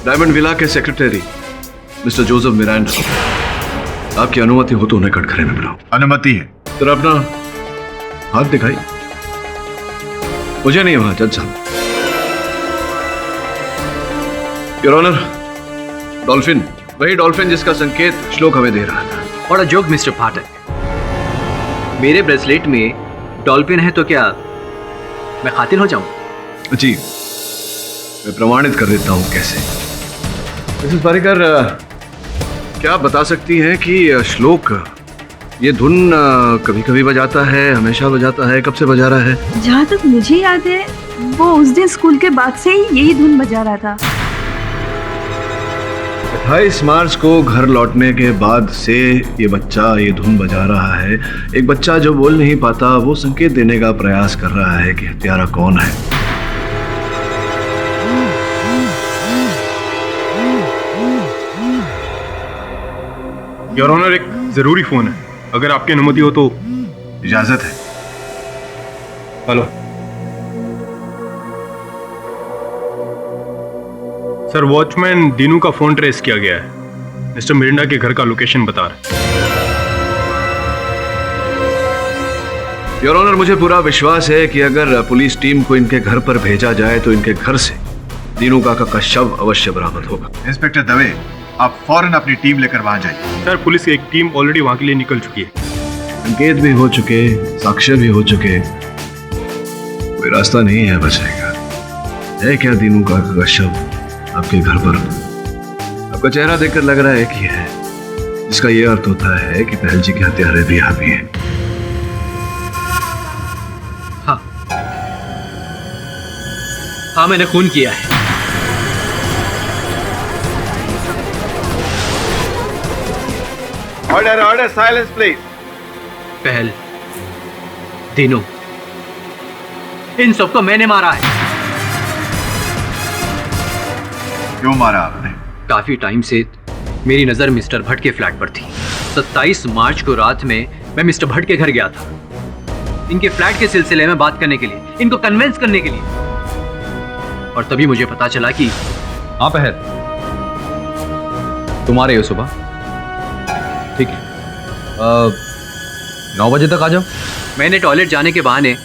डायमंड विला के सेक्रेटरी मिस्टर जोसेफ मिरांडा, आपकी अनुमति हो तो उन्हें कटघरे में बुलाओ. अनुमति है. तो अपना हाथ दिखाई. मुझे नहीं, वहां जज साहब. योर ऑनर, डॉल्फिन, वही डॉल्फिन जिसका संकेत श्लोक हमें दे रहा था. What a joke, मिस्टर फाटक. मेरे ब्रेसलेट में डॉल्फिन है तो क्या मैं कातिल हो जाऊं? जी, मैं प्रमाणित कर देता हूं कैसे. मिसेस पारिकर, क्या आप बता सकती हैं कि श्लोक ये धुन कभी कभी बजाता है, हमेशा बजाता है, कब से बजा रहा है? जहाँ तक मुझे याद है वो उस दिन स्कूल के बाद से ही यही धुन बजा रहा था. 28 मार्च को घर लौटने के बाद से ये बच्चा ये धुन बजा रहा है. एक बच्चा जो बोल नहीं पाता वो संकेत देने का प्रयास कर रहा है कि हत्यारा कौन है. योर ऑनर, एक जरूरी फोन है. अगर आपकी अनुमति हो तो. इजाजत है. हेलो सर, वॉचमैन दीनू का फोन ट्रेस किया गया है. मिस्टर मिरिंडा के घर का लोकेशन बता रहा है. योर ऑनर, मुझे पूरा विश्वास है कि अगर पुलिस टीम को इनके घर पर भेजा जाए तो इनके घर से दीनू काका का शव अवश्य बरामद होगा. इंस्पेक्टर दवे, आप फौरन अपनी टीम लेकर वहां जाइए. सर, पुलिस की एक टीम ऑलरेडी वहां के लिए निकल चुकी है. संकेत भी हो चुके, साक्ष्य भी हो चुके, कोई रास्ता नहीं है बचने का. है क्या दीनू काका का शव आपके घर पर? आपका चेहरा देखकर लग रहा है कि है, जिसका यह अर्थ होता है कि पहल जी के हत्यारे भी हावी हैं. हाँ, मैंने खून किया है. Order, order, silence please. पहल, दीनू, इन सबको मैंने मारा है. क्यों मारा आपने? काफी टाइम से मेरी नजर मिस्टर भट्ट के फ्लैट पर थी. 27 मार्च को रात में मैं मिस्टर भट्ट के घर गया था, इनके फ्लैट के सिलसिले में बात करने के लिए, इनको कन्विंस करने के लिए. और तभी मुझे पता चला कि हाँ पहल, तुम्हारे हो सुबह. ठीक है, 9 बजे तक आ जाओ. मैंने टॉयलेट जाने के बहाने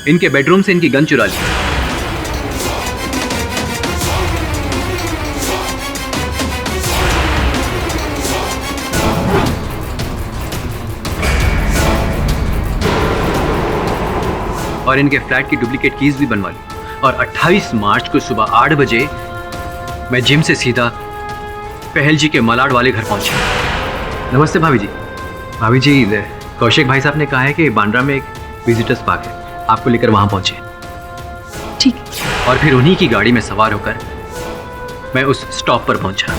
इनके बेडरूम से इनकी गन चुरा ली. और इनके फ्लैट की डुप्लीकेट कीज भी बनवा ली. और 28 मार्च को सुबह 8 बजे मैं जिम से सीधा पहल जी के मलाड वाले घर पहुंचा. नमस्ते भाभी जी. भाभी जी, कौशिक भाई साहब ने कहा है कि बांद्रा में एक विजिटर्स पार्क है, आपको लेकर वहां पहुंचे. ठीक. और फिर उन्हीं की गाड़ी में सवार होकर मैं उस स्टॉप पर पहुंचा.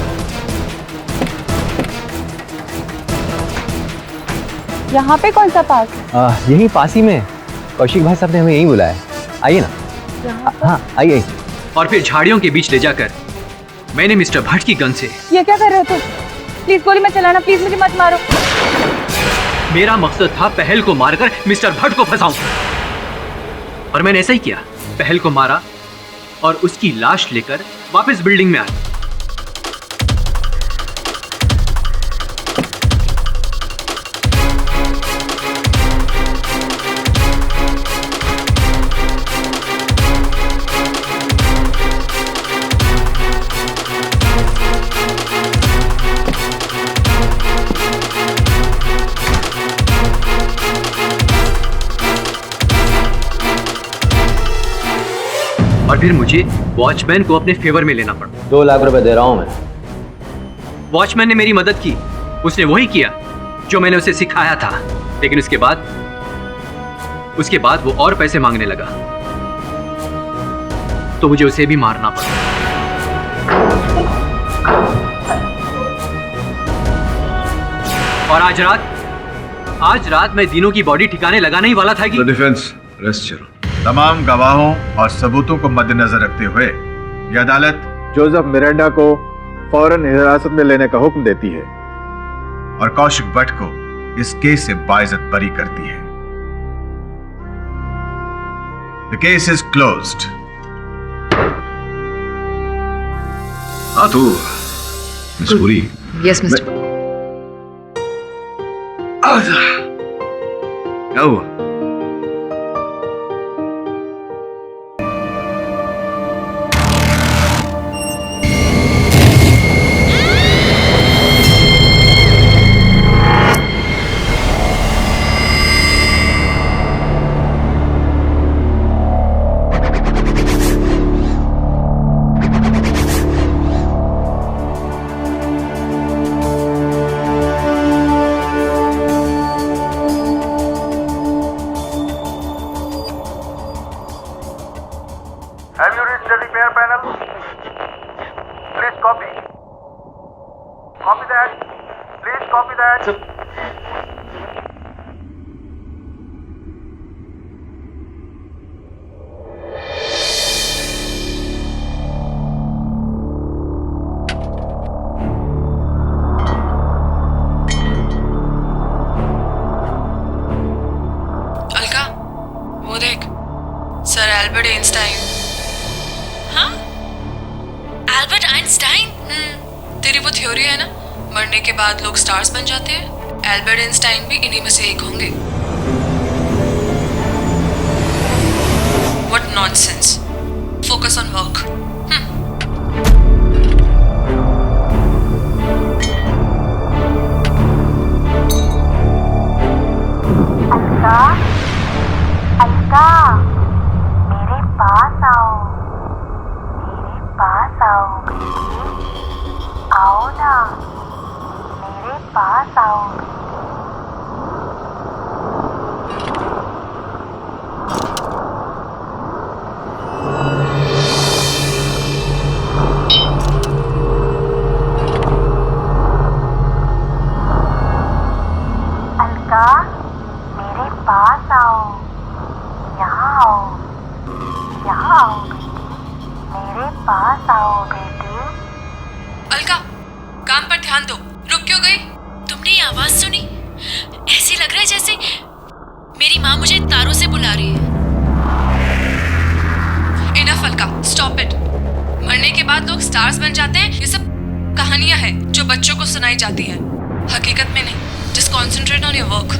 यहाँ पे कौन सा पार्क? यही पास ही में. कौशिक भाई साहब ने हमें यहीं बुलाया. आइए ना. हाँ, आइए. और फिर झाड़ियों के बीच ले जाकर मैंने मिस्टर भट्ट की गन से. ये क्या कर रहे हो तुम? प्लीज गोली मत चलाना, प्लीज मुझे मत मारो. मेरा मकसद था पहल को मारकर मिस्टर भट्ट को फंसाऊं. और मैंने ऐसा ही किया. पहल को मारा और उसकी लाश लेकर वापस बिल्डिंग में आया. और फिर मुझे वॉचमैन को अपने फेवर में लेना पड़ा. 2 लाख रुपए दे रहा हूं मैं. वॉचमैन ने मेरी मदद की. उसने वही किया जो मैंने उसे सिखाया था. लेकिन उसके बाद वो और पैसे मांगने लगा, तो मुझे उसे भी मारना पड़ा. और आज रात मैं दीनू की बॉडी ठिकाने लगाने ही वाला था कि डिफेंस रेस्ट करो। तमाम गवाहों और सबूतों को मद्देनजर रखते हुए यह अदालत जोसेफ मिरांडा को फौरन हिरासत में लेने का हुक्म देती है और कौशिक भट्ट को इस केस से बाइज्जत बरी करती है। The case is closed. हाँ तो मिस पुरी। Yes mister. क्या हुआ? Have you reached the repair panel? Please copy. Copy that. Please copy that. Alka, वो देख, सर एल्बर्ट आइंस्टाइन। हाँ? Albert Einstein? तेरी वो थ्योरी है ना, मरने के बाद लोग स्टार्स बन जाते हैं। एल्बर्ट आइंस्टाइन भी इन्हीं में से एक होंगे। What nonsense. Focus on work. Alka, Alka, मेरे पास आओ, मेरे पास आओ, आओ ना, मेरे पास आओ। अलका, मेरे पास आओ, यहाँ आओ, यहाँ आओ, मेरे पास आओ बेटी। अलका, काम पर ध्यान दो। रुक क्यों गई? तुमने ये आवाज सुनी? ऐसी लग रहा है जैसे मेरी माँ मुझे तारों से बुला रही है। Enough Alka, stop it. मरने के बाद लोग स्टार्स बन जाते हैं, ये सब कहानियां हैं जो बच्चों को सुनाई जाती हैं, हकीकत में नहीं। Just concentrate on your work.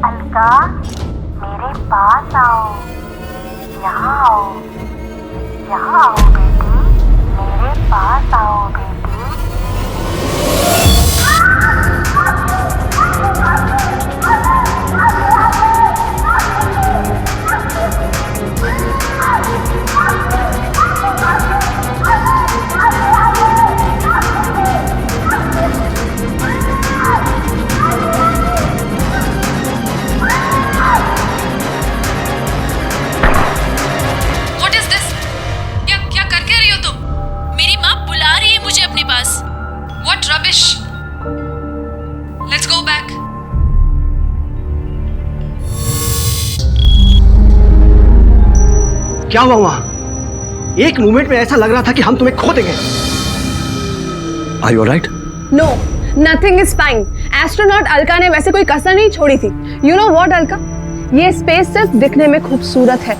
Alka, मेरे पास आओ, यहाँ आओ, यहाँ आओ बेटी, मेरे पास आओ बेटी। Let's go back. क्या हुआ वहां? एक मोमेंट में ऐसा लग रहा था कि हम तुम्हें खो देंगे। Are you alright? No, nothing is fine. Astronaut Alka ने वैसे कोई कसर नहीं छोड़ी थी। You know what, Alka? ये स्पेस सिर्फ दिखने में खूबसूरत है।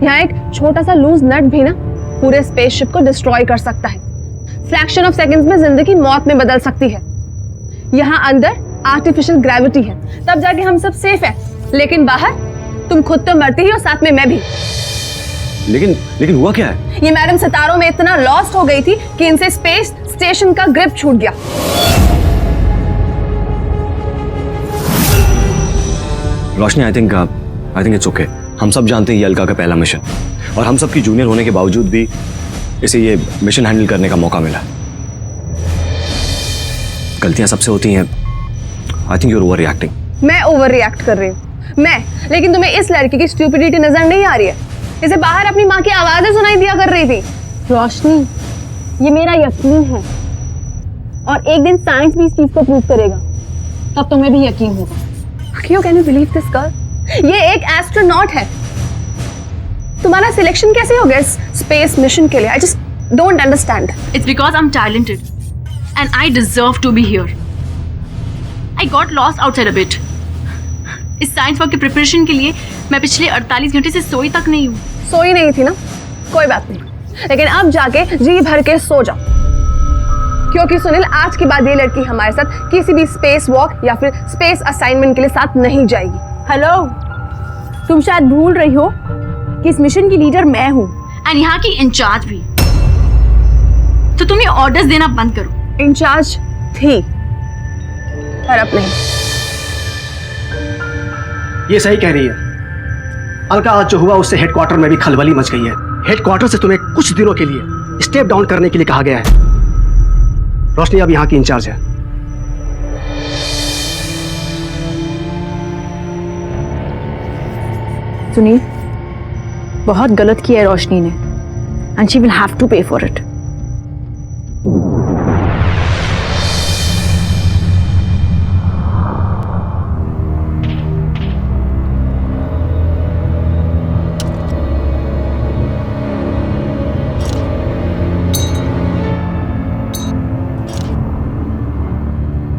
यहाँ एक छोटा सा लूज नट भी ना पूरे स्पेसशिप को डिस्ट्रॉय कर सकता है। फ्रैक्शन ऑफ सेकंड्स में जिंदगी मौत में बदल सकती है। यहाँ अंदर आर्टिफिशियल ग्रेविटी है, तब जाके हम सब सेफ है। लेकिन बाहर तुम खुद तो मरती ही और साथ में मैं भी। लेकिन हुआ क्या है? ये मैडम सितारों में इतना लॉस्ट हो गई थी कि इनसे स्पेस स्टेशन का ग्रिप छूट गया। रोशनी, आई थिंक इट्स ओके। हम सब जानते हैं ये अलका का पहला मिशन, और हम सब की जूनियर होने के बावजूद भी इसे ये मिशन हैंडल करने का मौका मिला। गलतियां सबसे होती हैं। I think you are overreacting. मैं ओवर रिएक्ट कर रही हूँ लेकिन तुम्हें इस लड़की की स्टूपिडिटी नजर नहीं आ रही है? इसे बाहर अपनी माँ की आवाजें सुनाई दिया कर रही थी। रोशनी, ये मेरा यकीन है और एक दिन साइंस भी इस चीज को प्रूव करेगा, तब तुम्हें भी यकीन होगा। क्यों can you believe this girl? ये एक एस्ट्रोनॉट है। तुम्हारा सिलेक्शन कैसे हो गया इस स्पेस मिशन के लिए? I just don't understand. It's because I'm talented and I deserve to be here. I got lost outside a bit. इस साइंस वर्क की प्रिपरेशन के लिए मैं पिछले 48 घंटे से सोई तक नहीं हूँ। सोई नहीं थी ना, कोई बात नहीं, लेकिन अब जाके जी भर के सो जाओ, क्योंकि सुनील आज के बाद ये लड़की हमारे साथ किसी भी स्पेस वॉक या फिर स्पेस असाइनमेंट के लिए साथ नहीं जाएगी। हेलो, तुम शायद भूल रही हो कि इस मिशन की लीडर मैं हूँ एंड यहाँ की इंचार्ज भी। तो तुम ये ऑर्डर्स देना बंद करो। इंचार्ज थी पर अब नहीं। ये सही कह रही है अलका। आज जो हुआ उससे हेडक्वार्टर में भी खलबली मच गई है। हेडक्वार्टर से तुम्हें कुछ दिनों के लिए स्टेप डाउन करने के लिए कहा गया है। रोशनी अब यहाँ की इंचार्ज है। सुनील, बहुत गलत किया है रोशनी ने and she will have to pay for it.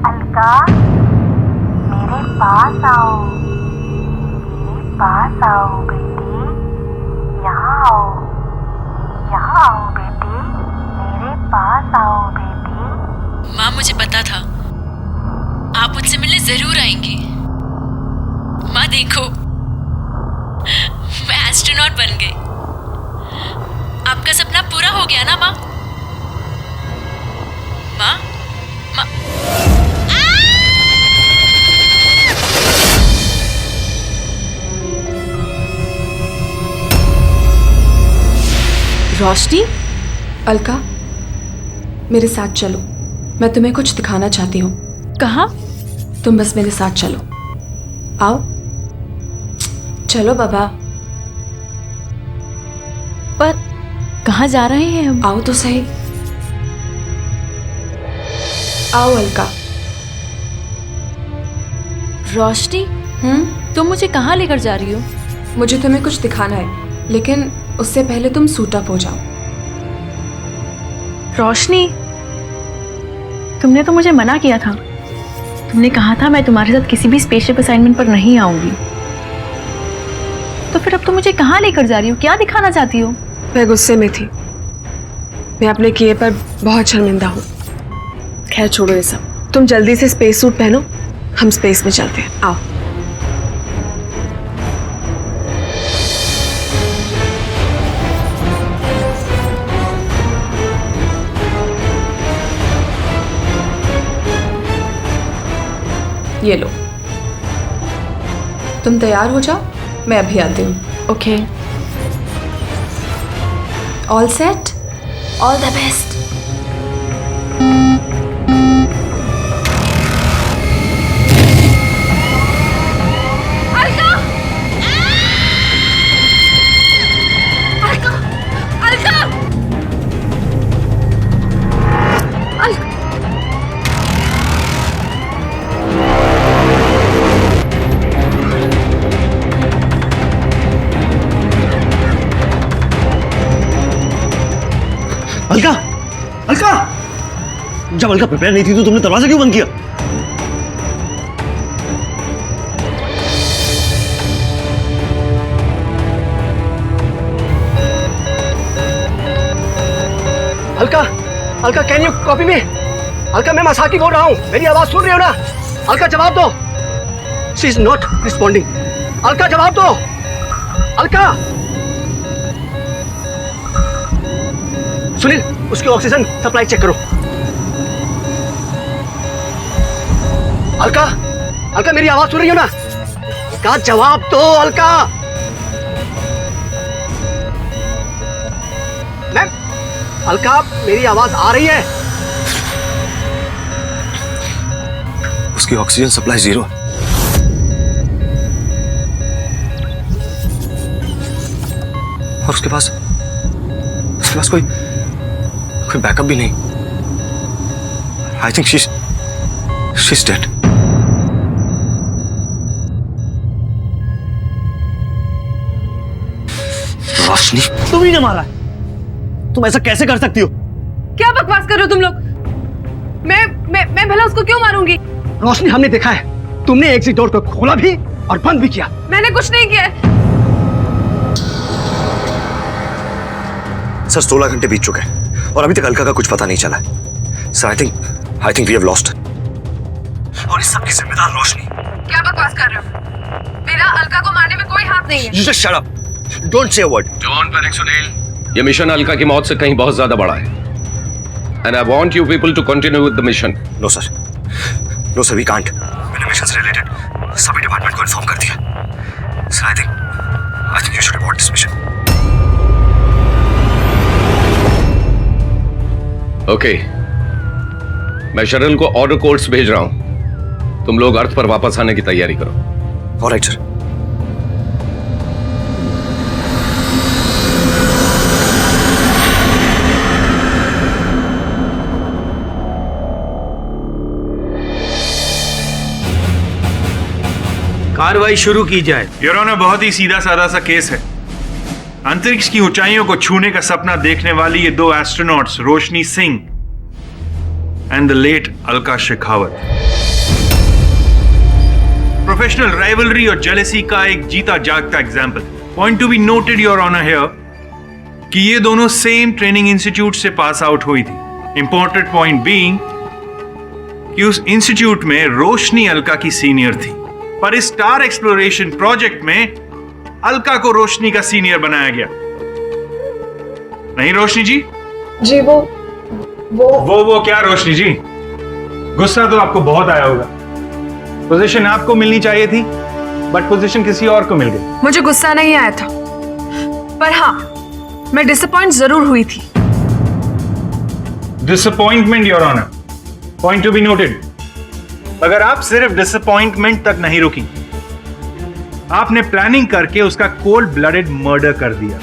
Alka, मेरे पास आओ, मेरे पास आओ बेटी, यहाँ आओ, यहाँ आओ बेटी, मेरे पास आओ बेटी। माँ, मुझे पता था आप मुझसे मिलने जरूर आएंगी। माँ देखो, मैं एस्ट्रोनॉट बन गई। आपका सपना पूरा हो गया ना माँ? माँ, माँ। रोशनी, अलका, मेरे साथ चलो, मैं तुम्हें कुछ दिखाना चाहती हूँ। कहाँ? तुम बस मेरे साथ चलो, आओ, चलो बाबा। पर कहाँ जा रहे हैं हम? आओ तो सही, आओ अलका। रोशनी, तुम मुझे कहाँ लेकर जा रही हो? मुझे तुम्हें कुछ दिखाना है, लेकिन उससे पहले तुम सूट अप हो जाओ। रोशनी, तुमने तो मुझे मना किया था। तुमने कहा था मैं तुम्हारे साथ किसी भी स्पेसशिप असाइनमेंट पर नहीं आऊंगी। तो फिर अब तुम मुझे कहाँ लेकर जा रही हो? क्या दिखाना चाहती हो? मैं गुस्से में थी, मैं अपने किए पर बहुत शर्मिंदा हूँ। खैर छोड़ो ये सब, तुम जल्दी से स्पेस सूट पहनो, हम स्पेस में चलते हैं। आओ। ये लो, तुम तैयार हो जाओ, मैं अभी आती हूँ। Okay. All set, all the best. Alka, Alka, जब अलका प्रिपेयर नहीं थी तो तुमने दरवाजा क्यों बंद किया? Alka, Alka, can you copy me? Alka, मैं मसाकी बोल रहा हूँ, मेरी आवाज सुन रही हो ना? अलका जवाब दो। She is not responding. Alka जवाब दो। अलका, सुनील, उसकी ऑक्सीजन सप्लाई चेक करो। अलका, अलका, मेरी आवाज सुन रही हो ना? का जवाब दो अलका। मैम, अलका, मेरी आवाज आ रही है? उसकी ऑक्सीजन सप्लाई 0। और उसके पास कोई बैकअप भी नहीं। I think she is dead. Roshni, तुम ही ने मारा। तुम ऐसा कैसे कर सकती हो? क्या बकवास कर रहे हो तुम लोग? मैं भला उसको क्यों मारूंगी? रोशनी, हमने देखा है तुमने एग्जिट डोर को खोला भी और बंद भी किया। मैंने कुछ नहीं किया। सर 16 घंटे बीत चुके हैं और अभी तक अलका का कुछ पता नहीं चला है। Sir I think we have lost. और इस सब की जिम्मेदार रोशनी। क्या बकवास कर रहे हो? मेरा अलका को मारने में कोई हाथ नहीं है। You just shut up. Don't say a word. जवान पर सुनील, ये मिशन अलका की मौत से कहीं बहुत ज्यादा बड़ा है। And I want you people to continue with the mission. No sir. No sir, we can't. मैंने मिशन से रिलेटेड सभी डिपार्टमेंट को इन्फॉर्म कर दिया। Sir, I think you should abort this mission. Okay. मैं शरण को ऑर्डर कोर्ट्स भेज रहा हूं। तुम लोग अर्थ पर वापस आने की तैयारी करो। Alright sir. कार्रवाई शुरू की जाए। योर ऑनर, बहुत ही सीधा साधा सा केस है। अंतरिक्ष की ऊंचाइयों को छूने का सपना देखने वाली ये दो astronauts Roshni Singh and the late Alka Shekhawat, professional rivalry और जेलेसी का एक जीता जागता example. Point to be noted your honour here कि ये दोनों सेम ट्रेनिंग इंस्टीट्यूट से पास आउट हुई थी। इंपॉर्टेंट पॉइंट बीइंग कि उस इंस्टीट्यूट में रोशनी अलका की सीनियर थी, पर इस स्टार एक्सप्लोरेशन प्रोजेक्ट में अलका को रोशनी का सीनियर बनाया गया। नहीं रोशनी जी? जी वो क्या रोशनी जी? गुस्सा तो आपको बहुत आया होगा। पोजीशन आपको मिलनी चाहिए थी, बट पोजीशन किसी और को मिल गई। मुझे गुस्सा नहीं आया था, पर हाँ, मैं डिसअपॉइंट जरूर हुई थी। Disappointment your honour, point to be noted. अगर आप सिर्फ डिसअपॉइंटमेंट तक नहीं रुकी, आपने प्लानिंग करके उसका कोल्ड ब्लडेड मर्डर कर दिया।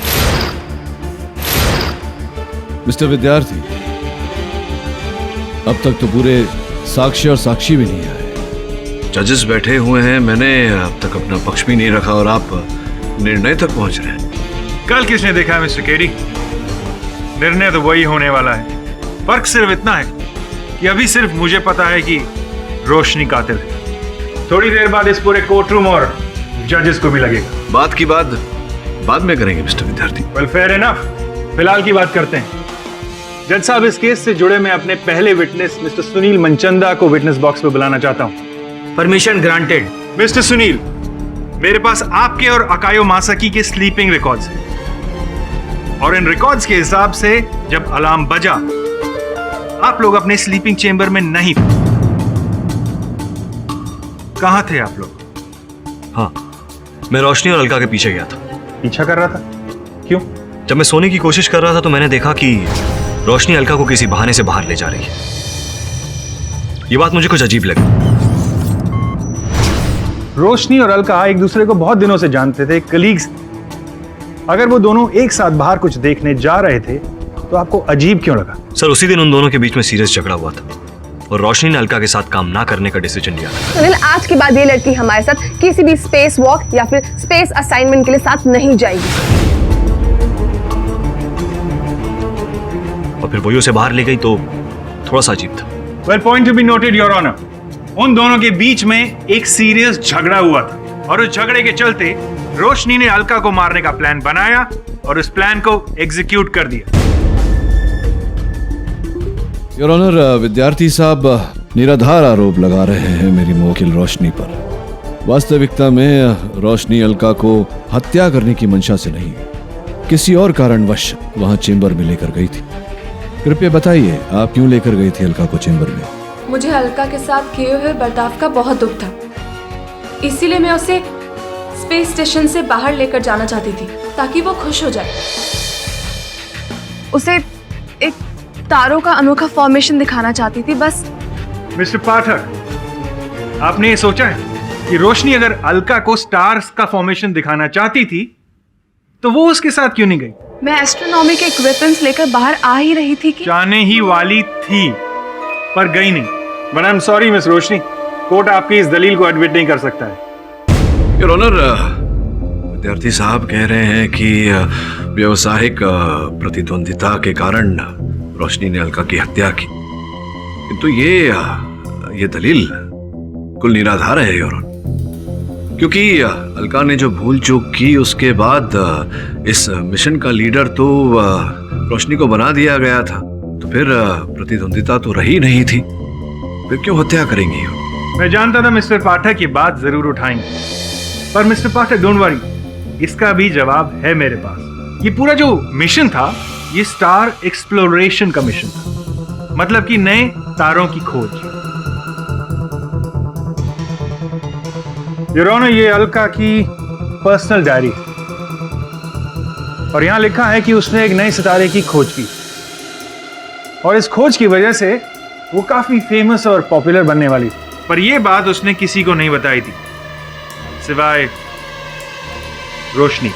मिस्टर विद्यार्थी, अब तक तो पूरे साक्ष्य और साक्षी भी नहीं आए। जजेस बैठे हुए हैं, मैंने अब तक अपना पक्ष भी नहीं रखा और आप निर्णय तक पहुंच रहे हैं। कल किसने देखा है मिस्टर केडी? निर्णय तो वही होने वाला है। फर्क सिर्फ इतना है कि अभी सिर्फ मुझे पता है कि रोशनी कातिल है। थोड़ी देर बाद इस पूरे कोर्ट रूम और जजेस को भी लगेगा। बात की बात बाद में करेंगे मिस्टर विद्यार्थी। वेल फेयर इनफ, फिलहाल की बात करते हैं। जज साहब, इस केस से जुड़े मैं अपने पहले विटनेस मिस्टर सुनील मनचंदा को विटनेस बॉक्स पे बुलाना चाहता हूं। Permission granted. मिस्टर सुनील, मेरे पास आपके और अकायो मासाकी के स्लीपिंग रिकॉर्ड्स हैं और इन रिकॉर्ड्स के हिसाब से जब अलार्म बजा, आप लोग अपने स्लीपिंग चेंबर में नहीं थे। कहां थे आप लोग? हाँ, मैं रोशनी और अलका के पीछे गया था। पीछा कर रहा था? क्यों? जब मैं सोने की कोशिश कर रहा था तो मैंने देखा कि रोशनी अलका को किसी बहाने से बाहर ले जा रही है। यह बात मुझे कुछ अजीब लगी। रोशनी और अलका एक दूसरे को बहुत दिनों से जानते थे, कलीग्स। अगर वो दोनों एक साथ बाहर कुछ देखने जा रहे थे तो आपको अजीब क्यों लगा? सर, उसी दिन उन दोनों के बीच में सीरियस झगड़ा हुआ था और रोशनी ने अलका के साथ काम ना करने का डिसीजन लिया था। सुनील, आज के बाद ये लड़की हमारे साथ किसी भी स्पेस वॉक या फिर स्पेस असाइनमेंट के लिए साथ नहीं जाएगी। और फिर वही उसे बाहर ले गई तो थोड़ा सा अजीब था। Well, point to be noted your honour, उन दोनों के बीच में एक सीरियस झगड़ा हुआ था और उस झगड़े के चलते रोशनी ने अलका को मारने का प्लान बनाया और उस प्लान को एग्जीक्यूट कर दिया। योर ऑनर, विद्यार्थी साहब निराधार आरोप लगा रहे हैं मेरी मुवक्किल रोशनी पर। वास्तविकता में रोशनी अलका को हत्या करने की मंशा से नहीं, किसी और कारणवश वहां चेंबर में लेकर गई थी। कृपया बताइए, आप क्यों लेकर गई थी अलका को चेंबर में? मुझे अलका के साथ किए हुए बर्ताव का बहुत दुख था, इसीलिए मैं उसे स्पेस स्टेशन से बाहर लेकर जाना चाहती थी ताकि वो खुश हो जाए। उसे एक तारों का अनोखा फॉर्मेशन दिखाना चाहती थी, बस। मिस्टर पाठक, आपने ये सोचा है कि रोशनी अगर अलका को स्टार्स का फॉर्मेशन दिखाना चाहती थी तो वो उसके साथ क्यों नहीं गई? मैं एस्ट्रोनॉमी के इक्विपमेंट्स लेकर बाहर आ ही रही थी कि जाने ही वाली थी पर गई नहीं। But I am sorry miss Roshni, court आपकी इस दलील को एडमिट नहीं कर सकता है। योर ऑनर, विद्यार्थी साहब कह रहे हैं कि व्यवसायिक प्रतिद्वंदिता के कारण रोशनी ने अलका की हत्या की, किंतु ये दलील कुल निराधार है योर ऑनर, क्योंकि अलका ने जो भूल चूक की उसके बाद इस मिशन का लीडर तो रोशनी को बना दिया गया था, तो फिर प्रतिद्वंदिता तो रही नहीं थी, फिर क्यों हत्या करेंगी? मैं जानता था मिस्टर पाठक ये बात जरूर उठाएंगे, पर मिस्टर पाठक डोंट वरी, इसका भी जवाब है मेरे पास। ये पूरा जो मिशन था ये स्टार एक्सप्लोरेशन का मिशन था, मतलब कि नए तारों की खोज। योर ऑनर, ये अलका की पर्सनल डायरी और यहां लिखा है कि उसने एक नए सितारे की खोज की और इस खोज की वजह से वो काफी फेमस और पॉपुलर बनने वाली थी, पर यह बात उसने किसी को नहीं बताई थी सिवाय रोशनी।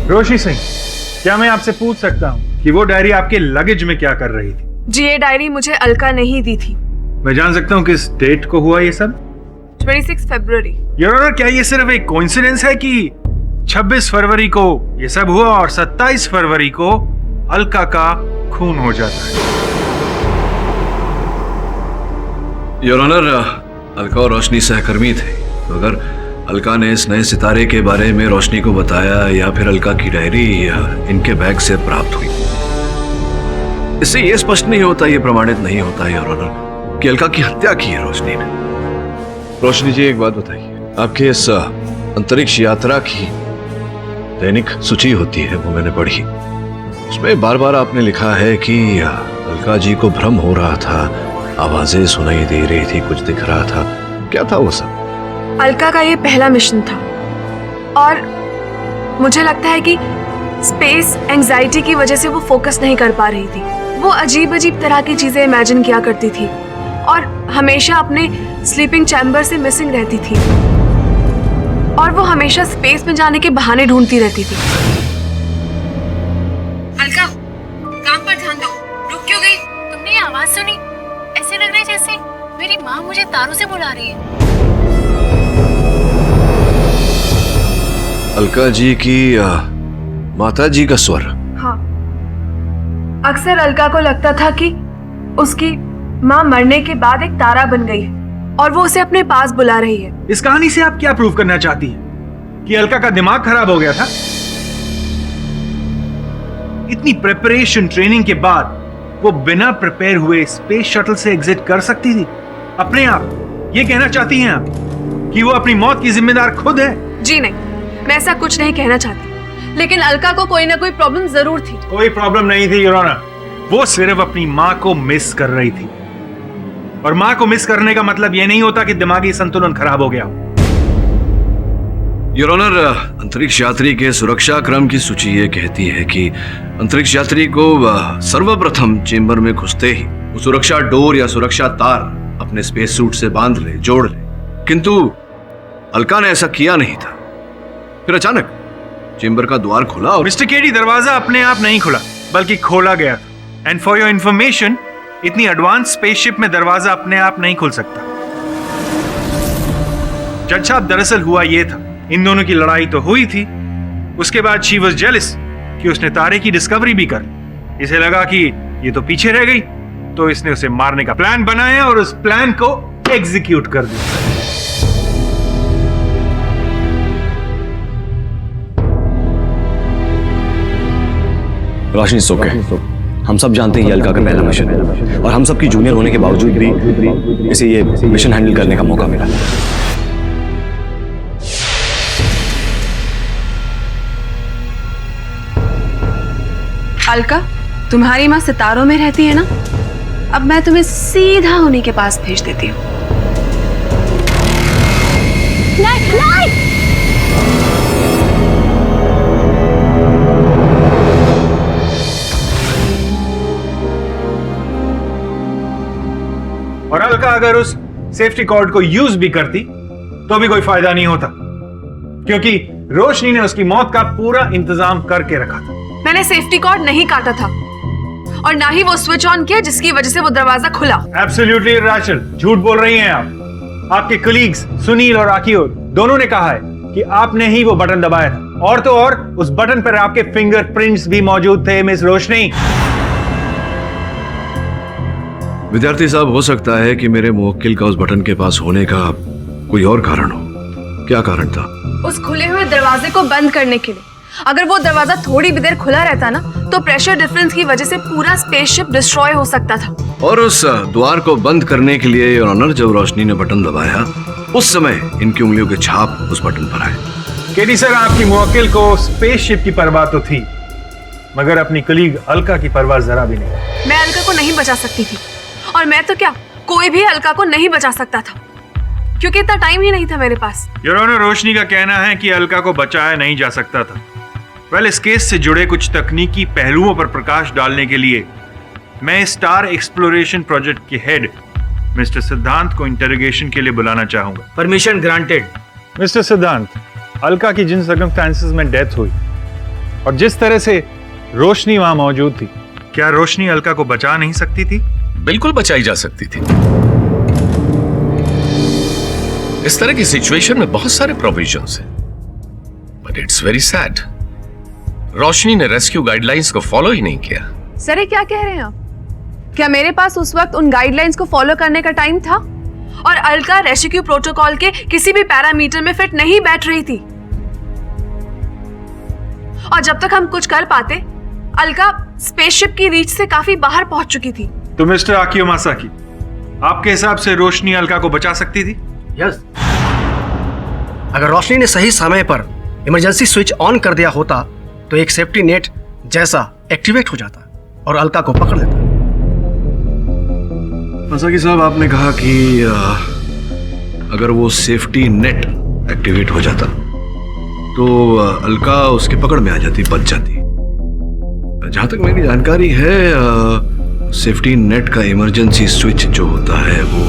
रोशनी सिंह, क्या मैं आपसे पूछ सकता हूं कि वो डायरी आपके लगेज में क्या कर रही थी? जी, ये डायरी मुझे अलका ने ही दी थी। मैं जान सकता हूं किस डेट को हुआ ये सब? 26 फरवरी। योर ऑनर, क्या ये सिर्फ एक कोइंसिडेंस है कि 26 फरवरी को ये सब हुआ और 27 फरवरी को अलका का खून हो जाता है? योर ऑनर, अलका और रोशनी सहकर्मी थे, तो अगर अलका ने इस नए सितारे के बारे में रोशनी को बताया या फिर अलका की डायरी इनके बैग से प्राप्त हुई, इससे यह स्पष्ट नहीं होता, यह प्रमाणित नहीं होता योर ऑनर कि अलका की हत्या की है रोशनी ने। रोशनी जी, एक बात बताइए, आपके इस अंतरिक्ष यात्रा की दैनिक सूची होती है, वो मैंने पढ़ी, उसमें बार बार आपने लिखा है कि अलका जी को भ्रम हो रहा था, आवाजें सुनाई दे रही थी, कुछ दिख रहा था, क्या था वो सब? अलका का ये पहला मिशन था और मुझे लगता है कि स्पेस एंजाइटी की वजह से वो फोकस नहीं कर पा रही थी। वो अजीब अजीब तरह की चीजें इमेजिन किया करती थी और हमेशा अपने स्लीपिंग चैम्बर से मिसिंग रहती थी और वो हमेशा स्पेस में जाने के बहाने ढूंढती रहती थी। अलका, काम पर ध्यान दो। रुक क्यों गई? तुमने ये आवाज सुनी? ऐसे लग रहा है जैसे मेरी माँ मुझे तारों से बुला रही है। अलका जी की माता जी का स्वर। हाँ, अक्सर अलका को लगता था कि उसकी माँ मरने के बाद एक तारा बन गई है और वो उसे अपने पास बुला रही है। इस कहानी से आप क्या प्रूव करना चाहती हैं? कि अलका का दिमाग खराब हो गया था? इतनी प्रिपरेशन ट्रेनिंग के बाद वो बिना प्रिपेयर हुए स्पेस शटल से एग्जिट कर सकती थी अपने आप? ये कहना चाहती हैं आप कि वो अपनी मौत की जिम्मेदार खुद है? जी नहीं, मैं ऐसा कुछ नहीं कहना चाहती, लेकिन अलका को कोई ना कोई प्रॉब्लम जरूर थी। कोई प्रॉब्लम नहीं थी योर ऑनर, वो सिर्फ अपनी माँ को मिस कर रही थी और माँ को मिस करने का मतलब यह नहीं होता कि दिमागी संतुलन खराब हो गया। योर ऑनर, अंतरिक्ष यात्री के सुरक्षा क्रम की सूची ये कहती है कि अंतरिक्ष यात्री को सर्वप्रथम चेंबर में घुसते ही वो सुरक्षा डोर या सुरक्षा तार अपने स्पेस सूट से बांध ले, जोड़ ले, किंतु अलका ने ऐसा किया नहीं था। फिर अचानक चेंबर का द्वार खुला और मिस्टर केडी, दरवाजा अपने आप नहीं खुला बल्कि खोला गया था। एंड फॉर योर इंफॉर्मेशन, इतनी एडवांस स्पेसशिप में दरवाजा अपने आप नहीं खुल सकता। जज साहब, दरअसल हुआ यह था, इन दोनों की लड़ाई तो हुई थी, उसके बाद शी वाज जेलस कि उसने तारे की डिस्कवरी भी कर। इसे लगा कि ये तो पीछे रह गई, तो इसने उसे मारने का प्लान बनाया और उस प्लान को एग्जीक्यूट कर दिया। रोशनी सोके, हम सब जानते हैं ये अलका का पहला मिशन है और हम सब की जूनियर होने के बावजूद भी इसे ये मिशन हैंडल करने का मौका मिला। अलका, तुम्हारी माँ सितारों में रहती है ना? अब मैं तुम्हें सीधा उन्हीं के पास भेज देती हूँ। और अलका अगर उस सेफ्टी कॉर्ड को यूज भी करती तो भी कोई फायदा नहीं होता, क्योंकि रोशनी ने उसकी मौत का पूरा इंतजाम करके रखा था। मैंने सेफ्टी कॉर्ड नहीं काटा था और ना ही वो स्विच ऑन किया जिसकी वजह से वो दरवाजा खुला। एब्सोल्युटली राचल, झूठ बोल रही हैं आप। आपके कलीग्स सुनील और आकियो दोनों ने कहा है कि आपने ही वो बटन दबाया था, और तो और उस बटन पर आपके फिंगरप्रिंट्स भी मौजूद थे मिस रोशनी। विद्यार्थी साहब, हो सकता है कि मेरे मुवक्किल का उस बटन के पास होने का कोई और कारण हो। क्या कारण था? उस खुले हुए दरवाजे को बंद करने के लिए। अगर वो दरवाजा थोड़ी भी देर खुला रहता ना, तो प्रेशर डिफरेंस की वजह से पूरा स्पेसशिप डिस्ट्रॉय हो सकता था। और उस द्वार को बंद करने के लिए योर ऑनर, जब रोशनी ने बटन दबाया उस समय इनकी उंगलियों के छाप उस बटन पर आए। केडी सर, आपकी मुवक्किल को स्पेसशिप की परवाह तो थी, मगर अपनी कलीग अलका की परवाह जरा भी नहीं। मैं अलका को नहीं बचा सकती थी, और मैं तो क्या, कोई भी अलका को नहीं बचा सकता था, क्योंकि इतना टाइम ही नहीं था मेरे पास। योर ऑनर, रोशनी का कहना है कि अलका को बचाया नहीं जा सकता था। वेल, इस केस से जुड़े कुछ तकनीकी पहलुओं पर प्रकाश डालने के लिए मैं स्टार एक्सप्लोरेशन प्रोजेक्ट के हेड मिस्टर सिद्धांत को इंटरोगेशन के लिए बुलाना चाहूंगा। Permission granted. मिस्टर सिद्धांत, अलका की जिन सर्कमस्टेंसेस में डेथ हुई और जिस तरह से रोशनी वहां मौजूद थी, क्या रोशनी अलका को बचा नहीं सकती थी? बिल्कुल बचाई जा सकती थी। इस तरह की सिचुएशन में बहुत सारे प्रोविजंस हैं, बट इट्स वेरी सैड, रोशनी ने रेस्क्यू गाइडलाइंस को फॉलो ही नहीं किया। सर, ये क्या कह रहे हैं आप? क्या मेरे पास उस वक्त उन गाइडलाइंस को फॉलो करने का टाइम था? और अलका रेस्क्यू प्रोटोकॉल के किसी भी पैरामीटर में फिट नहीं बैठ रही थी, और जब तक हम कुछ कर पाते, अलका स्पेसशिप की रीच से काफी बाहर पहुंच चुकी थी। तो मिस्टर आकियो मासाकी, आपके हिसाब से रोशनी अलका को बचा सकती थी? यस। अगर रोशनी ने सही समय पर इमरजेंसी स्विच ऑन कर दिया होता तो एक सेफ्टी नेट जैसा एक्टिवेट हो जाता और अलका को पकड़ लेता। मासाकी साहब, आपने कहा कि अगर वो सेफ्टी नेट एक्टिवेट हो जाता तो अलका उसकी पकड़ में आ जाती, बच जाती। जहां तक मेरी जानकारी है, सेफ्टी नेट का इमरजेंसी स्विच जो होता है वो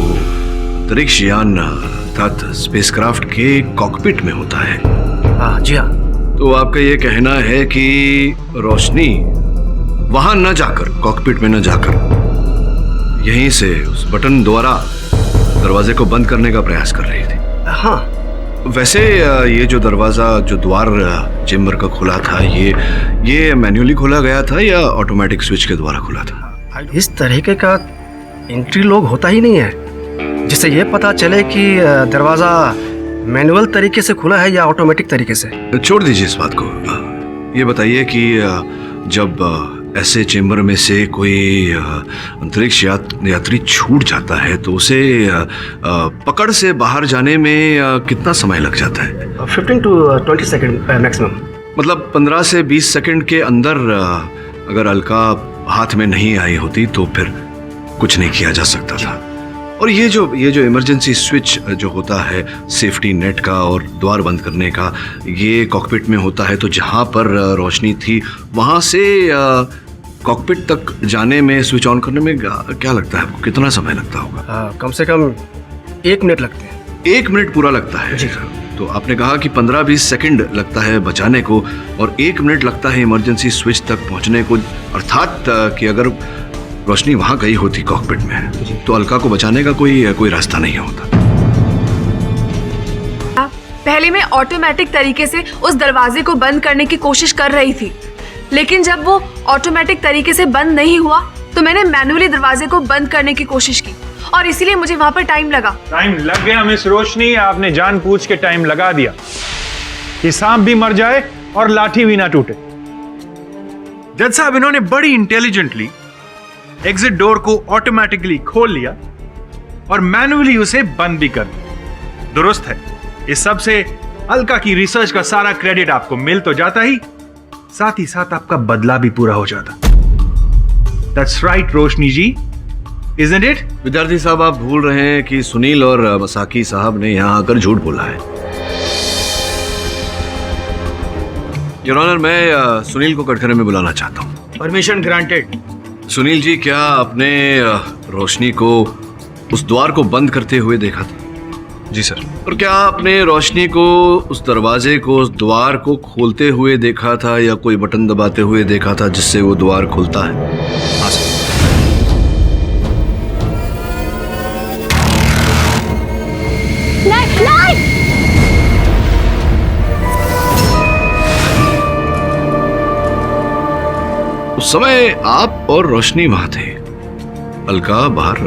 अंतरिक्ष यान अर्थात स्पेसक्राफ्ट के कॉकपिट में होता है। हाँ जी हाँ। तो आपका ये कहना है कि रोशनी वहां न जाकर, कॉकपिट में न जाकर, यहीं से उस बटन द्वारा दरवाजे को बंद करने का प्रयास कर रही थी? हाँ। वैसे ये जो दरवाजा, जो द्वार चेम्बर का खुला था, ये मैन्युअली खोला गया था या ऑटोमेटिक स्विच के द्वारा खुला था? इस तरीके का एंट्री लॉक होता ही नहीं है जिससे ये पता चले कि दरवाजा मैनुअल तरीके से खुला है या ऑटोमेटिक तरीके से। छोड़ दीजिए इस बात को। ये बताइए कि जब ऐसे चेम्बर में से कोई अंतरिक्ष यात्री छूट जाता है तो उसे पकड़ से बाहर जाने में कितना समय लग जाता है? 15 to 20 सेकंड मैक्सिमम। मतलब 15 से 20 सेकंड के अंदर अगर अलका हाथ में नहीं आई होती तो फिर कुछ नहीं किया जा सकता था। और ये जो इमरजेंसी स्विच जो होता है सेफ्टी नेट का और द्वार बंद करने का, ये कॉकपिट में होता है। तो जहाँ पर रोशनी थी वहाँ से कॉकपिट तक जाने में, स्विच ऑन करने में क्या लगता है आपको, कितना समय लगता होगा? कम से कम 1 मिनट लगते हैं। 1 मिनट पूरा लगता है जी। तो आपने कहा कि 15-20 सेकंड लगता है बचाने को और 1 मिनट लगता है इमरजेंसी स्विच तक पहुंचने को। अर्थात कि अगर रोशनी वहां गई होती कॉकपिट में तो अलका को बचाने का कोई रास्ता नहीं होता। पहले मैं ऑटोमेटिक तरीके से उस दरवाजे को बंद करने की कोशिश कर रही थी, लेकिन जब वो ऑटोमेटिक तरीके से बंद नहीं हुआ तो मैंने मैन्युअली दरवाजे को बंद करने की कोशिश की, और इसीलिए मुझे वहां पर टाइम लगा। टाइम लग गया मिस रोशनी, आपने जानबूझ के टाइम लगा दिया कि सांप भी मर जाए और लाठी भी ना टूटे। जज साहब, इन्होंने बड़ी इंटेलिजेंटली एग्जिट डोर को ऑटोमेटिकली खोल लिया और मैन्युअली उसे बंद भी कर दिया। दुरुस्त है। इस सब से अलका की रिसर्च का सारा क्रेडिट आपको मिल तो जाता ही, साथ ही साथ आपका बदला भी पूरा हो जाता। That's right, Roshni ji, isn't it? विद्यार्थी साहब, आप भूल रहे हैं कि सुनील और मसाकी साहब ने यहाँ आकर झूठ बोला है। योर ऑनर, मैं सुनील को कटघरे में बुलाना चाहता हूँ। Permission granted. सुनील जी, क्या आपने रोशनी को उस द्वार को बंद करते हुए देखा था? जी सर। और क्या आपने रोशनी को उस दरवाजे को, उस द्वार को खोलते हुए देखा था या कोई बटन दबाते हुए देखा था जिससे वो द्वार खुलता है? हाँ सर। उस समय आप और रोशनी वहां थे। अलका बाहर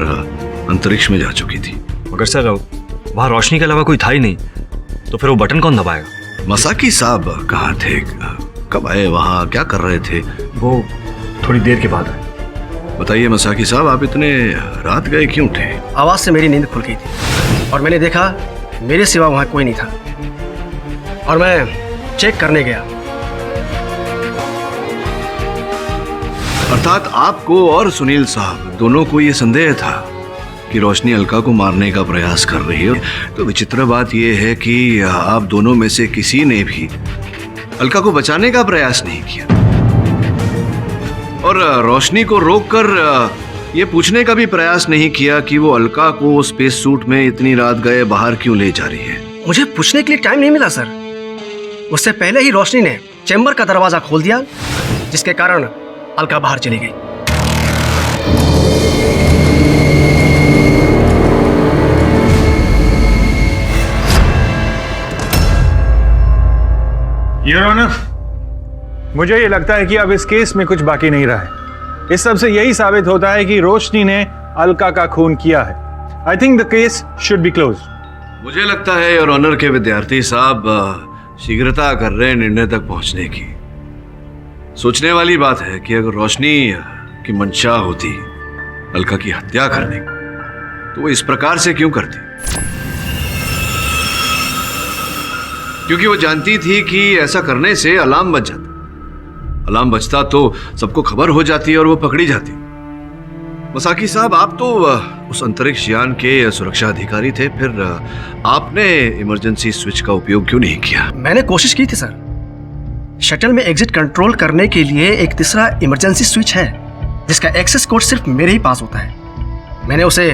अंतरिक्ष में जा चुकी थी। मगर सर वहां रोशनी के अलावा कोई था ही नहीं, तो फिर वो बटन कौन दबाएगा? मसाकी साहब कहाँ थे? कब आए वहां? क्या कर रहे थे? वो थोड़ी देर के बाद आए। बताइए मसाकी साहब, आप इतने रात गए क्यों थे? आवाज से मेरी नींद खुल गई थी और मैंने देखा मेरे सिवा वहां कोई नहीं था और मैं चेक करने गया। अर्थात आपको और सुनील साहब दोनों को ये संदेह था कि रोशनी अलका को मारने का प्रयास कर रही है। तो विचित्र बात यह है कि आप दोनों में से किसी ने भी अलका को बचाने का प्रयास नहीं किया और रोशनी को रोककर ये पूछने का भी प्रयास नहीं किया कि वो अलका को स्पेस सूट में इतनी रात गए बाहर क्यों ले जा रही है। मुझे पूछने के लिए टाइम नहीं मिला सर। उससे पहले ही रोशनी ने चैम्बर का दरवाजा खोल दिया, जिसके कारण अलका बाहर चली गई। योर ऑनर, मुझे ये लगता है कि अब इस केस में कुछ बाकी नहीं रहा है। इस सब से यही साबित होता है कि रोशनी ने अलका का खून किया है। I think the case should be close. मुझे लगता है योर ऑनर के विद्यार्थी साहब शीघ्रता कर रहे हैं निर्णय तक पहुंचने की। सोचने वाली बात है कि अगर रोशनी की मंशा होती अलका की हत्या करने की, तो वो इस प्रकार से क्यों करती? क्योंकि वो जानती थी कि ऐसा करने से अलार्म बज जाता। अलार्म बजता तो सबको खबर हो जाती और वो पकड़ी जाती। मसाकी साहब, आप तो उस अंतरिक्ष यान के सुरक्षा अधिकारी थे, फिर आपने इमरजेंसी स्विच का उपयोग क्यों नहीं किया? मैंने कोशिश की थी सर। शटल में एग्जिट कंट्रोल करने के लिए एक तीसरा इमरजेंसी स्विच है, जिसका एक्सेस कोड सिर्फ मेरे ही पास होता है। मैंने उसे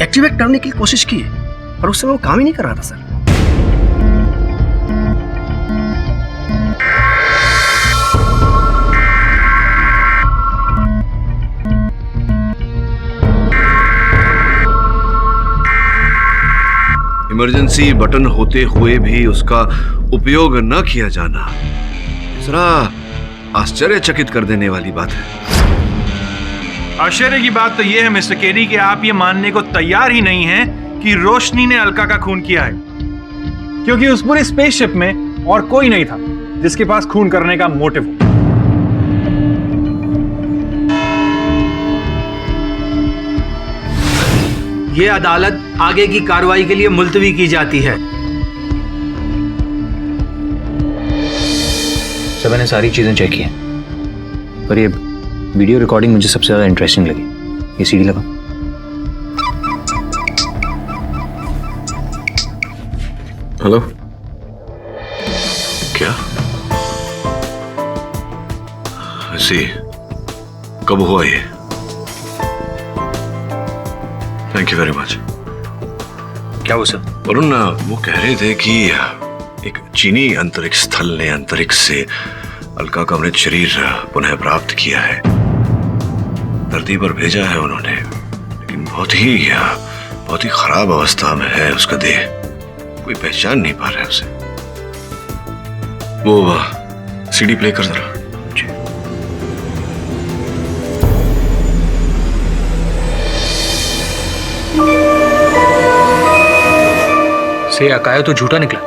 एक्टिवेट करने की कोशिश की, पर उस समय वो काम ही नहीं कर रहा था सर। इमरजेंसी बटन होते हुए भी उसका उपयोग न किया जाना जरा आश्चर्यचकित कर देने वाली बात है। आश्चर्य की बात तो यह है मिस्टर केरी कि आप ये मानने को तैयार ही नहीं हैं कि रोशनी ने अलका का खून किया है, क्योंकि उस पूरे स्पेसशिप में और कोई नहीं था जिसके पास खून करने का मोटिव हो। ये अदालत आगे की कार्रवाई के लिए मुलतवी की जाती है। सर, मैंने सारी चीजें चेक की हैं, पर ये वीडियो रिकॉर्डिंग मुझे सबसे ज्यादा इंटरेस्टिंग लगी। ये सीडी लगा। हेलो, क्या ऐसी कब हुआ ये? Thank you very much. क्या वो सर? वरुण, वो कह रहे थे कि एक चीनी अंतरिक्ष स्थल ने अंतरिक्ष से अलका का मृत शरीर पुनः प्राप्त किया है। धरती पर भेजा है उन्होंने, लेकिन बहुत ही खराब अवस्था में है उसका देह। कोई पहचान नहीं पा रहा है उसे। वो सीडी प्ले कर जरा। से अकायो तो झूठा निकला।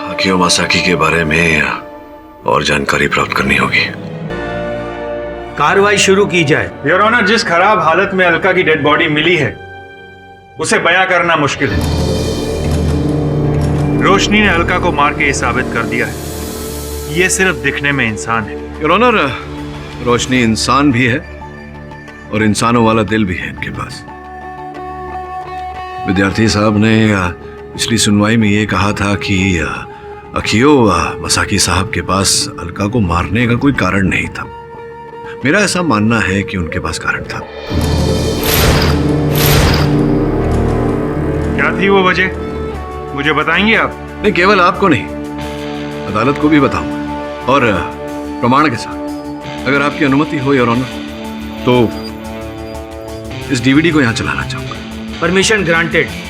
अकियो मासाकी के बारे में और जानकारी प्राप्त करनी होगी। कार्रवाई शुरू की जाए। योर ऑनर, जिस खराब हालत में अलका की डेड बॉडी मिली है उसे बयां करना मुश्किल है। रोशनी ने अलका को मार के ये साबित कर दिया है ये सिर्फ दिखने में इंसान है। योर ऑनर, रोशनी इंसान भी है और इंसानों वाला दिल भी है इनके पास। विद्यार्थी साहब ने पिछली सुनवाई में ये कहा था कि अकियो मसाकी साहब के पास अलका को मारने का कोई कारण नहीं था। मेरा ऐसा मानना है कि उनके पास कारण था। क्या थी वो वजह? मुझे बताएंगे आप? नहीं, केवल आपको नहीं, अदालत को भी बताऊंगा, और प्रमाण के साथ। अगर आपकी अनुमति हो योर ऑनर, तो इस डीवीडी को यहां चलाना चाहूंगा। Permission granted.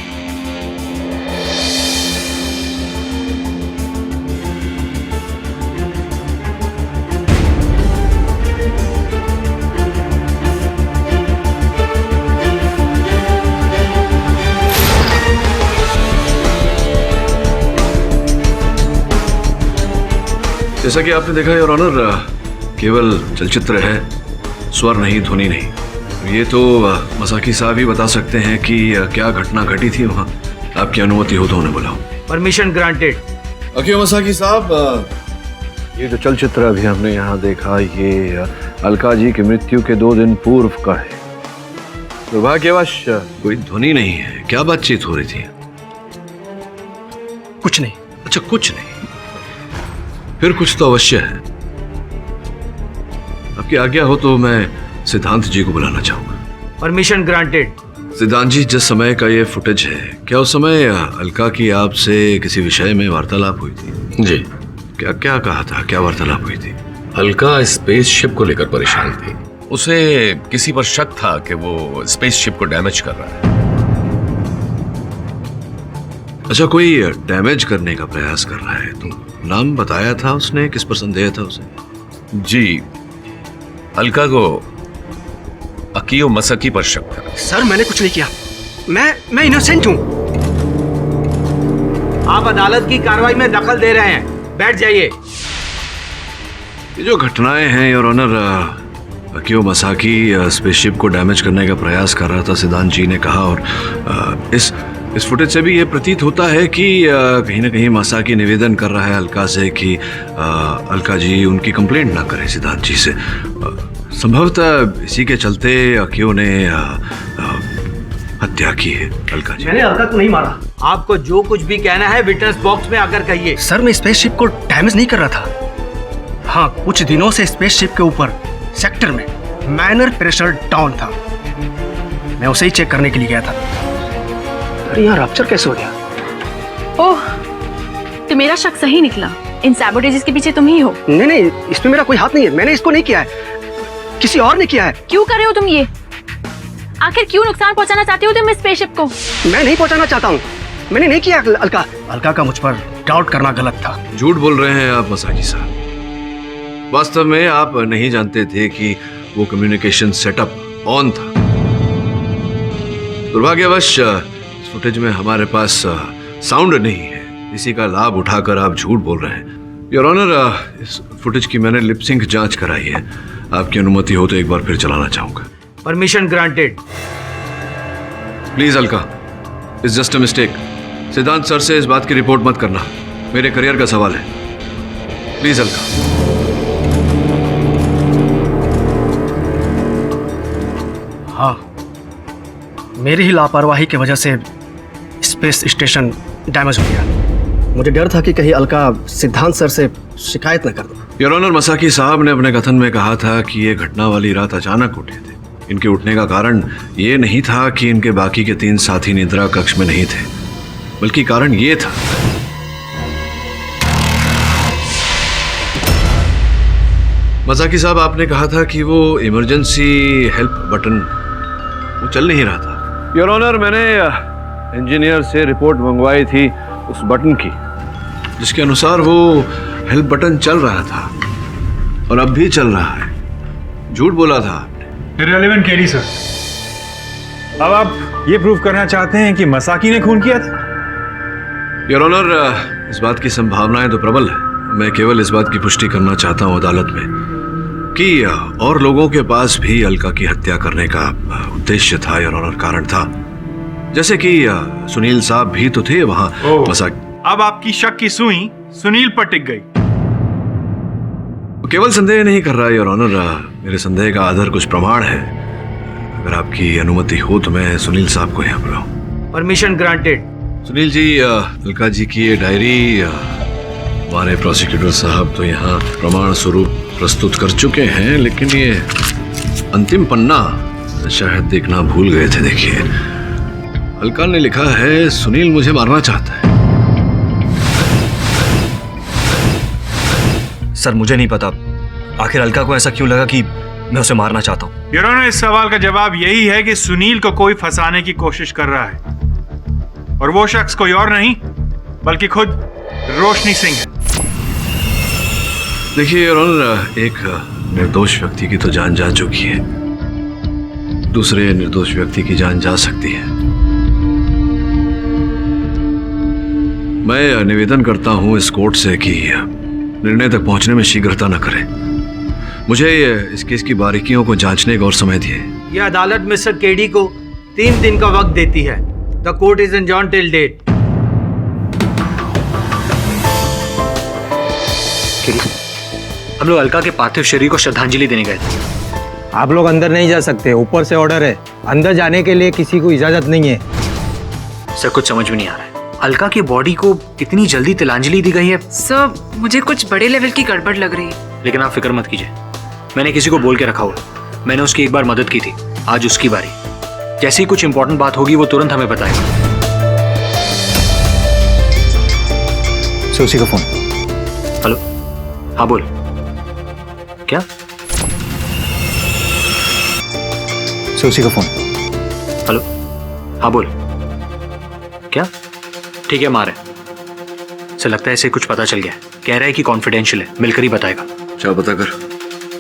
जैसा कि आपने देखा योर ऑनर, केवल चलचित्र है, स्वर नहीं, ध्वनि नहीं। ये तो मसाकी साहब ही बता सकते हैं कि क्या घटना घटी थी वहाँ। आपकी अनुमति हो तो उन्हें बुलाओ। Permission granted. अकियो मसाकी साहब, ये जो चलचित्र अभी हमने यहाँ देखा, ये अलका जी की मृत्यु के 2 दिन पूर्व का है। दुर्भाग्यवश कोई ध्वनि नहीं है। क्या बातचीत हो रही थी? कुछ नहीं। अच्छा, कुछ नहीं, फिर कुछ तो अवश्य है। आपकी आज्ञा हो तो मैं सिद्धांत जी को बुलाना चाहूंगा। Permission granted. सिद्धांत जी, जिस समय का ये फुटेज है, क्या उस समय अलका की आपसे किसी विषय में वार्तालाप हुई थी? जी। क्या क्या कहा था, क्या वार्तालाप हुई थी? अलका स्पेसशिप को लेकर परेशान थी। उसे किसी पर शक था कि वो स्पेसशिप को डैमेज कर रहा है। अच्छा, कोई डैमेज करने का प्रयास कर रहा है? तुम नाम बताया था उसने, किस पर संदेह था उसे? जी, अलका को अकियो मसाकी पर शक था। सर, मैंने कुछ नहीं किया। मैं इनोसेंट हूं। आप अदालत की कार्रवाई में दखल दे रहे हैं, बैठ जाइए। ये जो घटनाएं हैं your honour, Akio Masaki spaceship को डैमेज करने का प्रयास कर रहा था, सिद्धांत जी ने कहा। और इस फुटेज से भी ये प्रतीत होता है कि कहीं ना कहीं मसाकी निवेदन कर रहा है अलका से कि अलका जी उनकी कंप्लेंट ना करें सिद्धांत जी से। संभवतः इसी के चलते अकियो ने हत्या की है अलका जी। मैंने अलका को नहीं मारा। आपको जो कुछ भी कहना है विटनेस बॉक्स में आकर कहिए। सर, मैं स्पेसशिप को डैमेज नहीं कर रहा था। हाँ, कुछ दिनों से स्पेसशिप के ऊपर सेक्टर में माइनर प्रेशर डाउन था। मैं उसे ही चेक करने के लिए गया था। अरे यहाँ रप्चर कैसे हो गया? ओह, तो मेरा शक सही निकला। इन सैबोटेजेस के पीछे तुम ही हो। नहीं, इसमें मेरा कोई हाथ नहीं है। मैंने इसको नहीं किया है, किसी और ने किया है। क्यों कर रहे हो तुम ये? आखिर क्यों नुकसान पहुंचाना चाहते हो तुम इस स्पेसशिप को? मैं नहीं पहुंचाना चाहता हूँ। मैंने नहीं किया। अलका का मुझ पर डाउट करना गलत था। झूठ बोल रहे हैं आप मसाकी साहब। वास्तव में आप नहीं जानते थे कि वो कम्युनिकेशन सेटअप ऑन था। दुर्भाग्यवश फुटेज में हमारे पास साउंड नहीं है, इसी का लाभ उठाकर आप झूठ बोल रहे हैं। योर ऑनर, इस फुटेज की मैंने लिपसिंक जांच कराई है। आपकी अनुमति हो तो एक बार फिर चलाना चाहूंगा। Permission granted. Please Alka, it's just a mistake. सिद्धांत सर से इस बात की रिपोर्ट मत करना, मेरे करियर का सवाल है। प्लीज अलका। हाँ, मेरी ही लापरवाही की वजह से स्पेस स्टेशन डैमेज हो गया। मुझे डर था कि कहीं अलका सिद्धांत सर से शिकायत न कर दो। योर ऑनर, मसाकी साहब ने अपने कथन में कहा था कि ये घटना वाली रात अचानक उठे थे। इनके उठने का कारण ये नहीं था कि इनके बाकी के 3 साथी निद्रा कक्ष में नहीं थे, बल्कि कारण ये था मसाकी साहब, आपने कहा था कि वो इमरजेंसी हेल्प बटन वो चल नहीं रहा था। योर ऑनर, मैंने इंजीनियर से रिपोर्ट मंगवाई थी उस बटन की, जिसके अनुसार वो हेल्प बटन चल रहा था और अब भी चल रहा है। झूठ बोला था आपने। इररिलेवेंट केडी सर, अब आप ये प्रूव करना चाहते हैं कि मसाकी ने खून किया था? योर ऑनर, इस बात की संभावनाएं तो प्रबल है। मैं केवल इस बात की पुष्टि करना चाहता हूं अदालत में कि और लोगों के पास भी अलका की हत्या करने का उद्देश्य था, योर ऑनर, कारण था। जैसे कि सुनील साहब भी तो थे वहां। अब आपकी शक की सुई सुनील पर टिक गई। केवल संदेह नहीं कर रहा योर ऑनर, मेरे संदेह का आधार कुछ प्रमाण है। अगर आपकी अनुमति हो तो मैं सुनील साहब को यहाँ बुलाऊं। Permission granted. सुनील जी, अलका जी की ये डायरी हमारे प्रोसिक्यूटर साहब तो यहाँ प्रमाण स्वरूप प्रस्तुत कर चुके हैं, लेकिन ये अंतिम पन्ना शायद देखना भूल गए थे। देखिए, अलका ने लिखा है, सुनील मुझे मारना चाहता है। सर मुझे नहीं पता आखिर अलका को ऐसा क्यों लगा कि मैं उसे मारना चाहता हूँ। योर ऑनर, इस सवाल का जवाब यही है कि सुनील को कोई फंसाने की कोशिश कर रहा है और वो शख्स कोई और नहीं बल्कि खुद रोशनी सिंह है। देखिए योर ऑनर, एक निर्दोष व्यक्ति की तो जान जा चुकी है, दूसरे निर्दोष व्यक्ति की जान जा सकती है। मैं निवेदन करता हूं इस कोर्ट से कि निर्णय तक पहुंचने में शीघ्रता न करें। मुझे इस केस की बारीकियों को जांचने का और समय दिए। यह अदालत मिस्टर केडी को 3 दिन का वक्त देती है। The court is adjourned till date. हम लोग अलका के पार्थिव शरीर को श्रद्धांजलि देने गए थे। आप लोग अंदर नहीं जा सकते, ऊपर से ऑर्डर है। अंदर जाने के लिए किसी को इजाजत नहीं है। सर कुछ समझ में नहीं आ रहा है, अलका की बॉडी को इतनी जल्दी तिलांजलि दी गई है। सर मुझे कुछ बड़े लेवल की गड़बड़ लग रही है। लेकिन आप फिक्र मत कीजिए, मैंने किसी को बोल के रखा हुआ। मैंने उसकी एक बार मदद की थी, आज उसकी बारी। जैसे ही कुछ इंपॉर्टेंट बात होगी वो तुरंत हमें बताएगा। उसी का फोन। हेलो, हाँ बोल। क्या? उसी का फोन। हेलो, हाँ बोल। क्या? ठीक है मारे। से लगता है इसे कुछ पता चल गया। कह रहा है कि कॉन्फिडेंशियल है, मिलकर ही बताएगा। चल बता कर।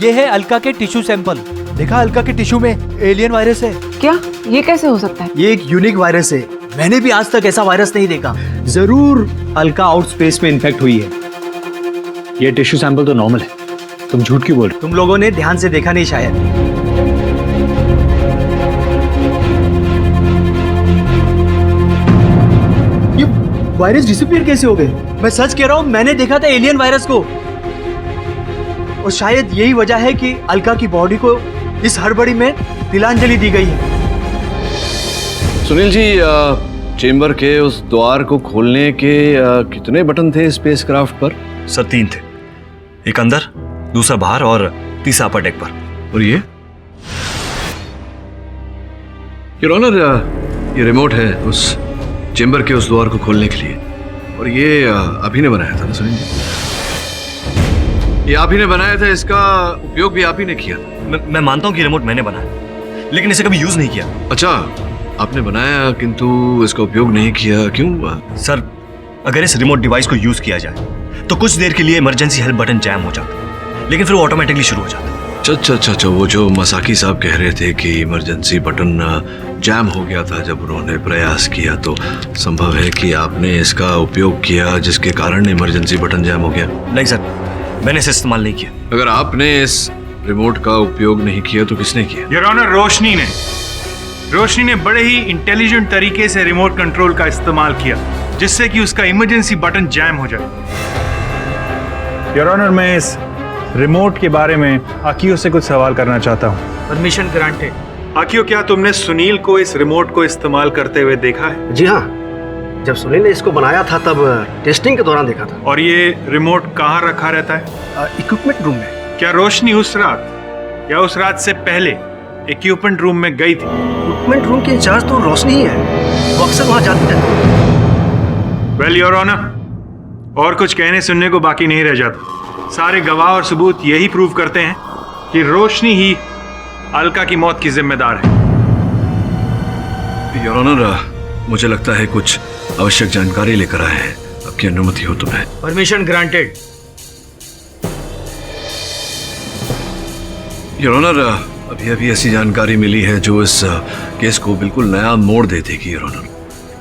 ये है अलका के टिश्यू सैंपल। देखा, अलका के टिश्यू में एलियन वायरस है। क्या? ये कैसे हो सकता है? ये एक यूनिक वायरस है, मैंने भी आज तक ऐसा वायरस नहीं देखा। जरूर अलका आउट स्पेस में इन्फेक्ट हुई है। ये टिश्यू सैंपल तो नॉर्मल है, तुम झूठ क्यों बोल रहे हो? तुम लोगों ने ध्यान से देखा नहीं शायद। ये वायरस डिसअपीयर कैसे हो गए? मैं सच कह रहा हूं, मैंने देखा था एलियन वायरस को। और शायद यही वजह है कि अलका की बॉडी को इस हड़बड़ी में तिलांजलि दी गई है। सुनील जी, चेंबर के उस द्वार को खोलने के कितने बटन थे स्पेसक्राफ्ट पर? सर 3 थे, एक अंदर, दूसरा बाहर और तीसरा अपर डेक पर। और ये योर ऑनर, ये रिमोट है उस चेंबर के उस द्वार को खोलने के लिए, और ये आप ही ने बनाया था ना सुनील जी? ये आप ही ने बनाया था, इसका उपयोग भी आप ही ने किया था। मैं मानता हूँ कि रिमोट मैंने बनाया, लेकिन इसे कभी यूज नहीं किया। अच्छा, आपने बनाया किंतु इसका उपयोग नहीं किया, क्यों? सर अगर इस रिमोट डिवाइस को यूज किया जाए तो कुछ देर के लिए इमरजेंसी हेल्प बटन जैम हो जाता है, लेकिन फिर वो ऑटोमेटिकली शुरू हो जाता है। अच्छा, वो जो मसाकी साहब कह रहे थे कि इमरजेंसी बटन जैम हो गया था जब उन्होंने प्रयास किया, तो संभव है कि आपने इसका उपयोग किया जिसके कारण इमरजेंसी बटन जैम हो गया? नहीं सर, मैंने इसे इस्तेमाल नहीं किया। अगर आपने इस रिमोट का उपयोग नहीं किया तो किसने किया? योर ऑनर, रोशनी ने बड़े ही इंटेलिजेंट तरीके से रिमोट कंट्रोल का इस्तेमाल किया जिससे कि उसका इमरजेंसी बटन जैम हो जाए। योर ऑनर, मैं इस रिमोट के बारे में आकियो से कुछ सवाल करना चाहता हूँ। Permission granted. आकियो, क्या तुमने सुनील को इस रिमोट को इस्तेमाल करते हुए देखा है? जी हाँ, जब सुनील ने इसको बनाया था तब टेस्टिंग के दौरान देखा था। और ये रिमोट कहाँ रखा रहता है? इक्विपमेंट रूम में। क्या रोशनी उस रात या उस रात से पहले इक्विपमेंट रूम में गई थी? इक्विपमेंट रूम की इंचार्ज तो रोशनी ही है, वो अक्सर वहाँ जाती रहती। वेल योर ऑनर, और कुछ कहने सुनने को बाकी नहीं रह जाता। सारे गवाह और सबूत यही प्रूव करते हैं कि रोशनी ही अलका की मौत की जिम्मेदार है। योर ऑनर, मुझे लगता है कुछ आवश्यक जानकारी लेकर आए हैं, आपकी अनुमति हो तो मैं। Permission granted. योर ऑनर, अभी ऐसी जानकारी मिली है जो इस केस को बिल्कुल नया मोड़ दे देगी। योर ऑनर,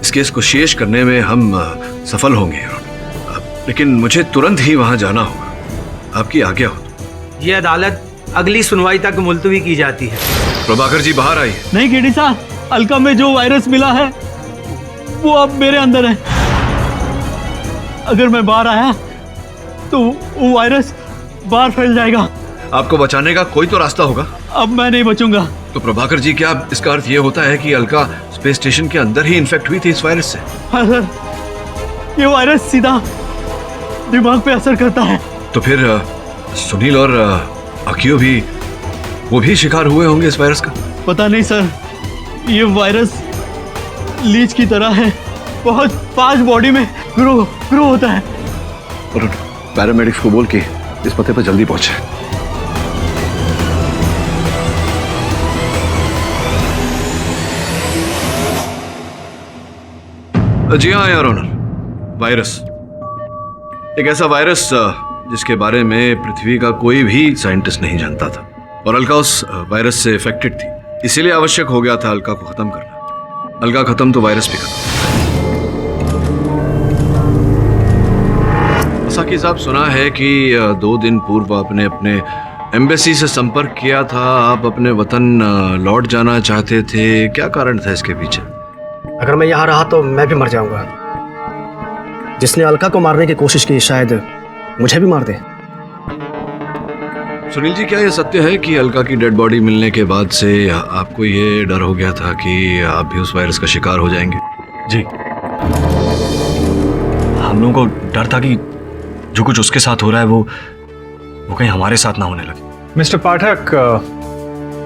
इस केस को शेष करने में हम सफल होंगे योर ऑनर, लेकिन मुझे तुरंत ही वहां जाना होगा। आपकी आज्ञा हो तो। ये अदालत अगली सुनवाई तक मुलतवी की जाती है। प्रभाकर जी बाहर आइए। नहीं केडी साहब, अलका में जो वायरस मिला है वो अब मेरे अंदर है। अगर मैं बाहर आया तो वो वायरस बाहर फैल जाएगा। आपको बचाने का कोई तो रास्ता होगा। अब मैं नहीं बचूंगा। तो प्रभाकर जी, क्या इसका अर्थ ये होता है कि अलका स्पेस स्टेशन के अंदर ही इन्फेक्ट हुई थी इस वायरस से? हाँ सर, ये वायरस सीधा दिमाग पे असर करता है। तो फिर सुनील और आकियो भी, वो भी शिकार हुए होंगे इस वायरस का? पता नहीं सर, ये वायरस लीच की तरह है, बहुत फास्ट बॉडी में ग्रो होता है। और पैरामेडिक्स को बोल के इस पते पर जल्दी पहुंचे। जी हाँ योर ऑनर, वायरस, एक ऐसा वायरस जिसके बारे में पृथ्वी का कोई भी साइंटिस्ट नहीं जानता था, और अलका उस वायरस से इफेक्टेड थी। इसीलिए आवश्यक हो गया था अलका को खत्म करना। अलका खत्म तो वायरस भी खत्म। साकी साहब, सुना है कि 2 दिन पूर्व आपने अपने एम्बेसी से संपर्क किया था। आप अपने वतन लौट जाना चाहते थे, क्या कारण था इसके पीछे? अगर मैं यहाँ रहा तो मैं भी मर जाऊंगा। जिसने अलका को मारने की कोशिश की शायद मुझे भी मार दे। सुनील जी, क्या यह सत्य है कि अलका की डेड बॉडी मिलने के बाद से आपको ये डर हो गया था कि आप भी उस वायरस का शिकार हो जाएंगे? जी, हम लोगों को डर था कि जो कुछ उसके साथ हो रहा है वो कहीं हमारे साथ ना होने लगे। मिस्टर पाठक,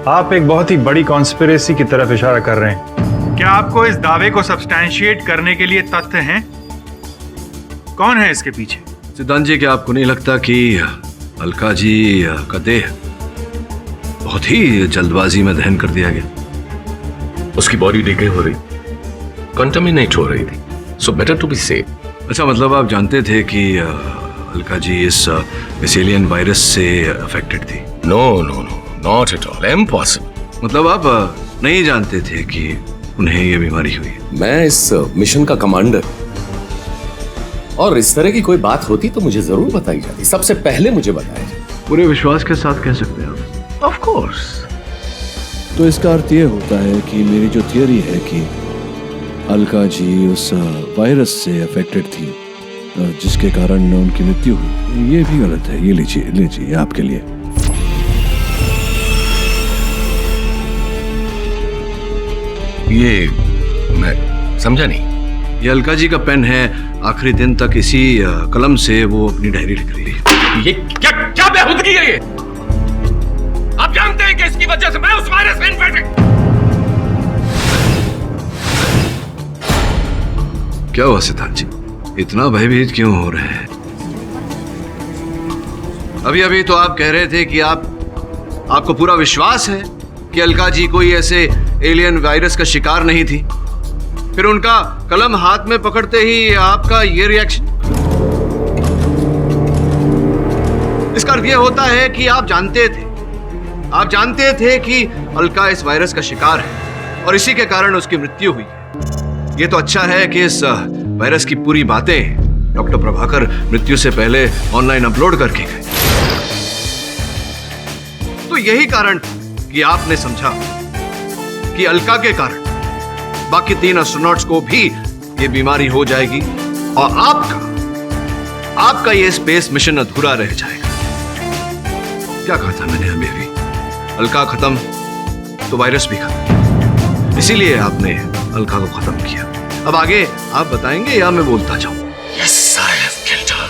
आप एक बहुत ही बड़ी कॉन्स्पिरेसी की तरफ इशारा कर रहे हैं। क्या आपको इस दावे को सब्सटैंशिएट करने के लिए तथ्य हैं? कौन है इसके पीछे? सिद्धांत जी, क्या आपको नहीं लगता कि अलका जी का देह बहुत ही जल्दबाजी में दहन कर दिया गया? उसकी बॉडी डिके हो रही, कंटामिनेट हो रही थी, so better to be safe. अच्छा, मतलब आप जानते थे कि अलका जी इस एलियन वायरस से अफेक्टेड थी? No no no, not at all, impossible. मतलब आप नहीं जानते थे कि उन्हें ये बीमारी हुई? मैं इस मिशन का कमांडर, और इस तरह की कोई बात होती तो मुझे जरूर बताई जाती, सबसे पहले मुझे बताया जाती। पूरे विश्वास के साथ कह सकते हैं आप? Of course. तो इसका अर्थ ये होता है कि मेरी जो थियरी है कि अलका जी उस वायरस से अफेक्टेड थी जिसके कारण उनकी मृत्यु हुई, ये भी गलत है। ये लीजिए आपके लिए। ये मैं समझा नहीं। ये अलका जी का पेन है। आखिरी दिन तक इसी कलम से वो अपनी डायरी लिख रही है। ये क्या बेहूदगी है ये? आप जानते हैं कि इसकी वजह से मैं उस वायरस से इन्फेक्टेड। क्या हुआ सिद्धांत जी, इतना भयभीत क्यों हो रहे हैं? अभी तो आप कह रहे थे कि आपको पूरा विश्वास है कि अलका जी कोई ऐसे एलियन वायरस का शिकार नहीं थी। फिर उनका कलम हाथ में पकड़ते ही आपका ये रिएक्शन। इसका अर्थ यह होता है कि आप जानते थे कि अलका इस वायरस का शिकार है और इसी के कारण उसकी मृत्यु हुई है। ये तो अच्छा है कि इस वायरस की पूरी बातें डॉक्टर प्रभाकर मृत्यु से पहले ऑनलाइन अपलोड करके गए। तो यही कारण कि आपने समझा कि अलका के कारण बाकी 3 एस्ट्रोनॉट्स को भी ये बीमारी हो जाएगी और आपका ये स्पेस मिशन अधूरा रह जाएगा। क्या कहा था मैंने अभी? अलका खत्म तो वायरस भी खत्म। इसीलिए आपने अलका को खत्म किया। अब आगे आप बताएंगे या मैं बोलता जाऊं? Yes, I have killed her.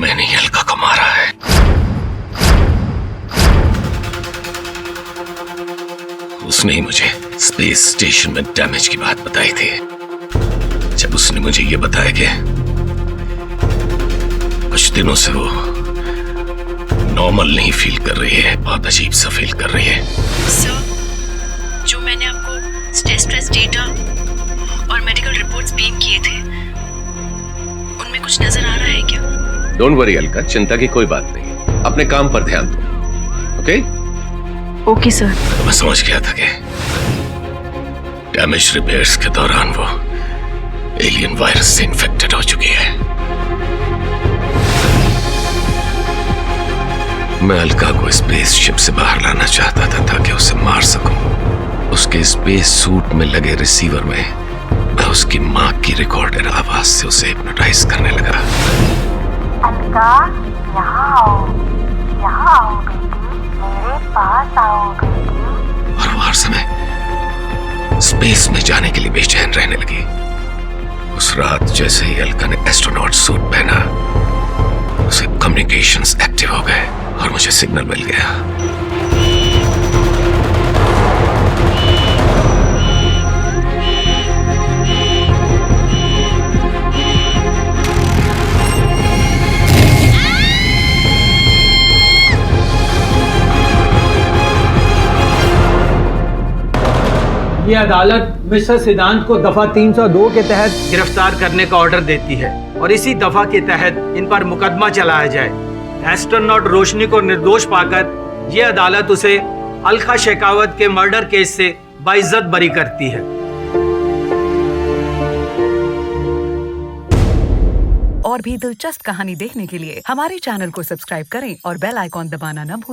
मैंने ही अलका को मारा है। उसने ही मुझे स्पेस स्टेशन में डैमेज की बात बताई थी। जब उसने मुझे ये बताया कि कुछ दिनों से वो नॉर्मल नहीं फील कर रही है, बहुत अजीब सा फील कर रही है। सर, जो मैंने आपको स्ट्रेस डेटा और मेडिकल रिपोर्ट्स बीम किए थे, उनमें कुछ नजर आ रहा है क्या? डोंट वरी अलका, चिंता की कोई बात नहीं। अपने काम पर ध्यान दो। ओके? Okay sir. तो मैं समझ गया था कि डैमेज रिपेयर्स के दौरान वो एलियन वायरस से इन्फेक्टेड हो चुकी है। मैं अलका को स्पेसशिप से बाहर लाना चाहता था ताकि उसे मार सकूं। उसके स्पेस सूट में लगे रिसीवर में मैं उसकी मां की रिकॉर्डेड आवाज से उसे हिप्नोटाइज करने लगा। अलका, यहाँ आओ बेटी, मेरे पास आओ बेटी। और वो हर समय स्पेस में जाने के लिए बेचैन रहने लगी। उस रात जैसे ही अलका ने एस्ट्रोनॉट सूट पहना, उसे कम्युनिकेशंस एक्टिव हो गए और मुझे सिग्नल मिल गया। ये अदालत मिस्टर सिद्धांत को दफा 302 के तहत गिरफ्तार करने का ऑर्डर देती है और इसी दफा के तहत इन पर मुकदमा चलाया जाए। एस्ट्रोनॉट रोशनी को निर्दोष पाकर ये अदालत उसे अलका शेखावत के मर्डर केस से बाइज्जत बरी करती है। और भी दिलचस्प कहानी देखने के लिए हमारे चैनल को सब्सक्राइब करें और बेल आइकॉन दबाना न भूलें।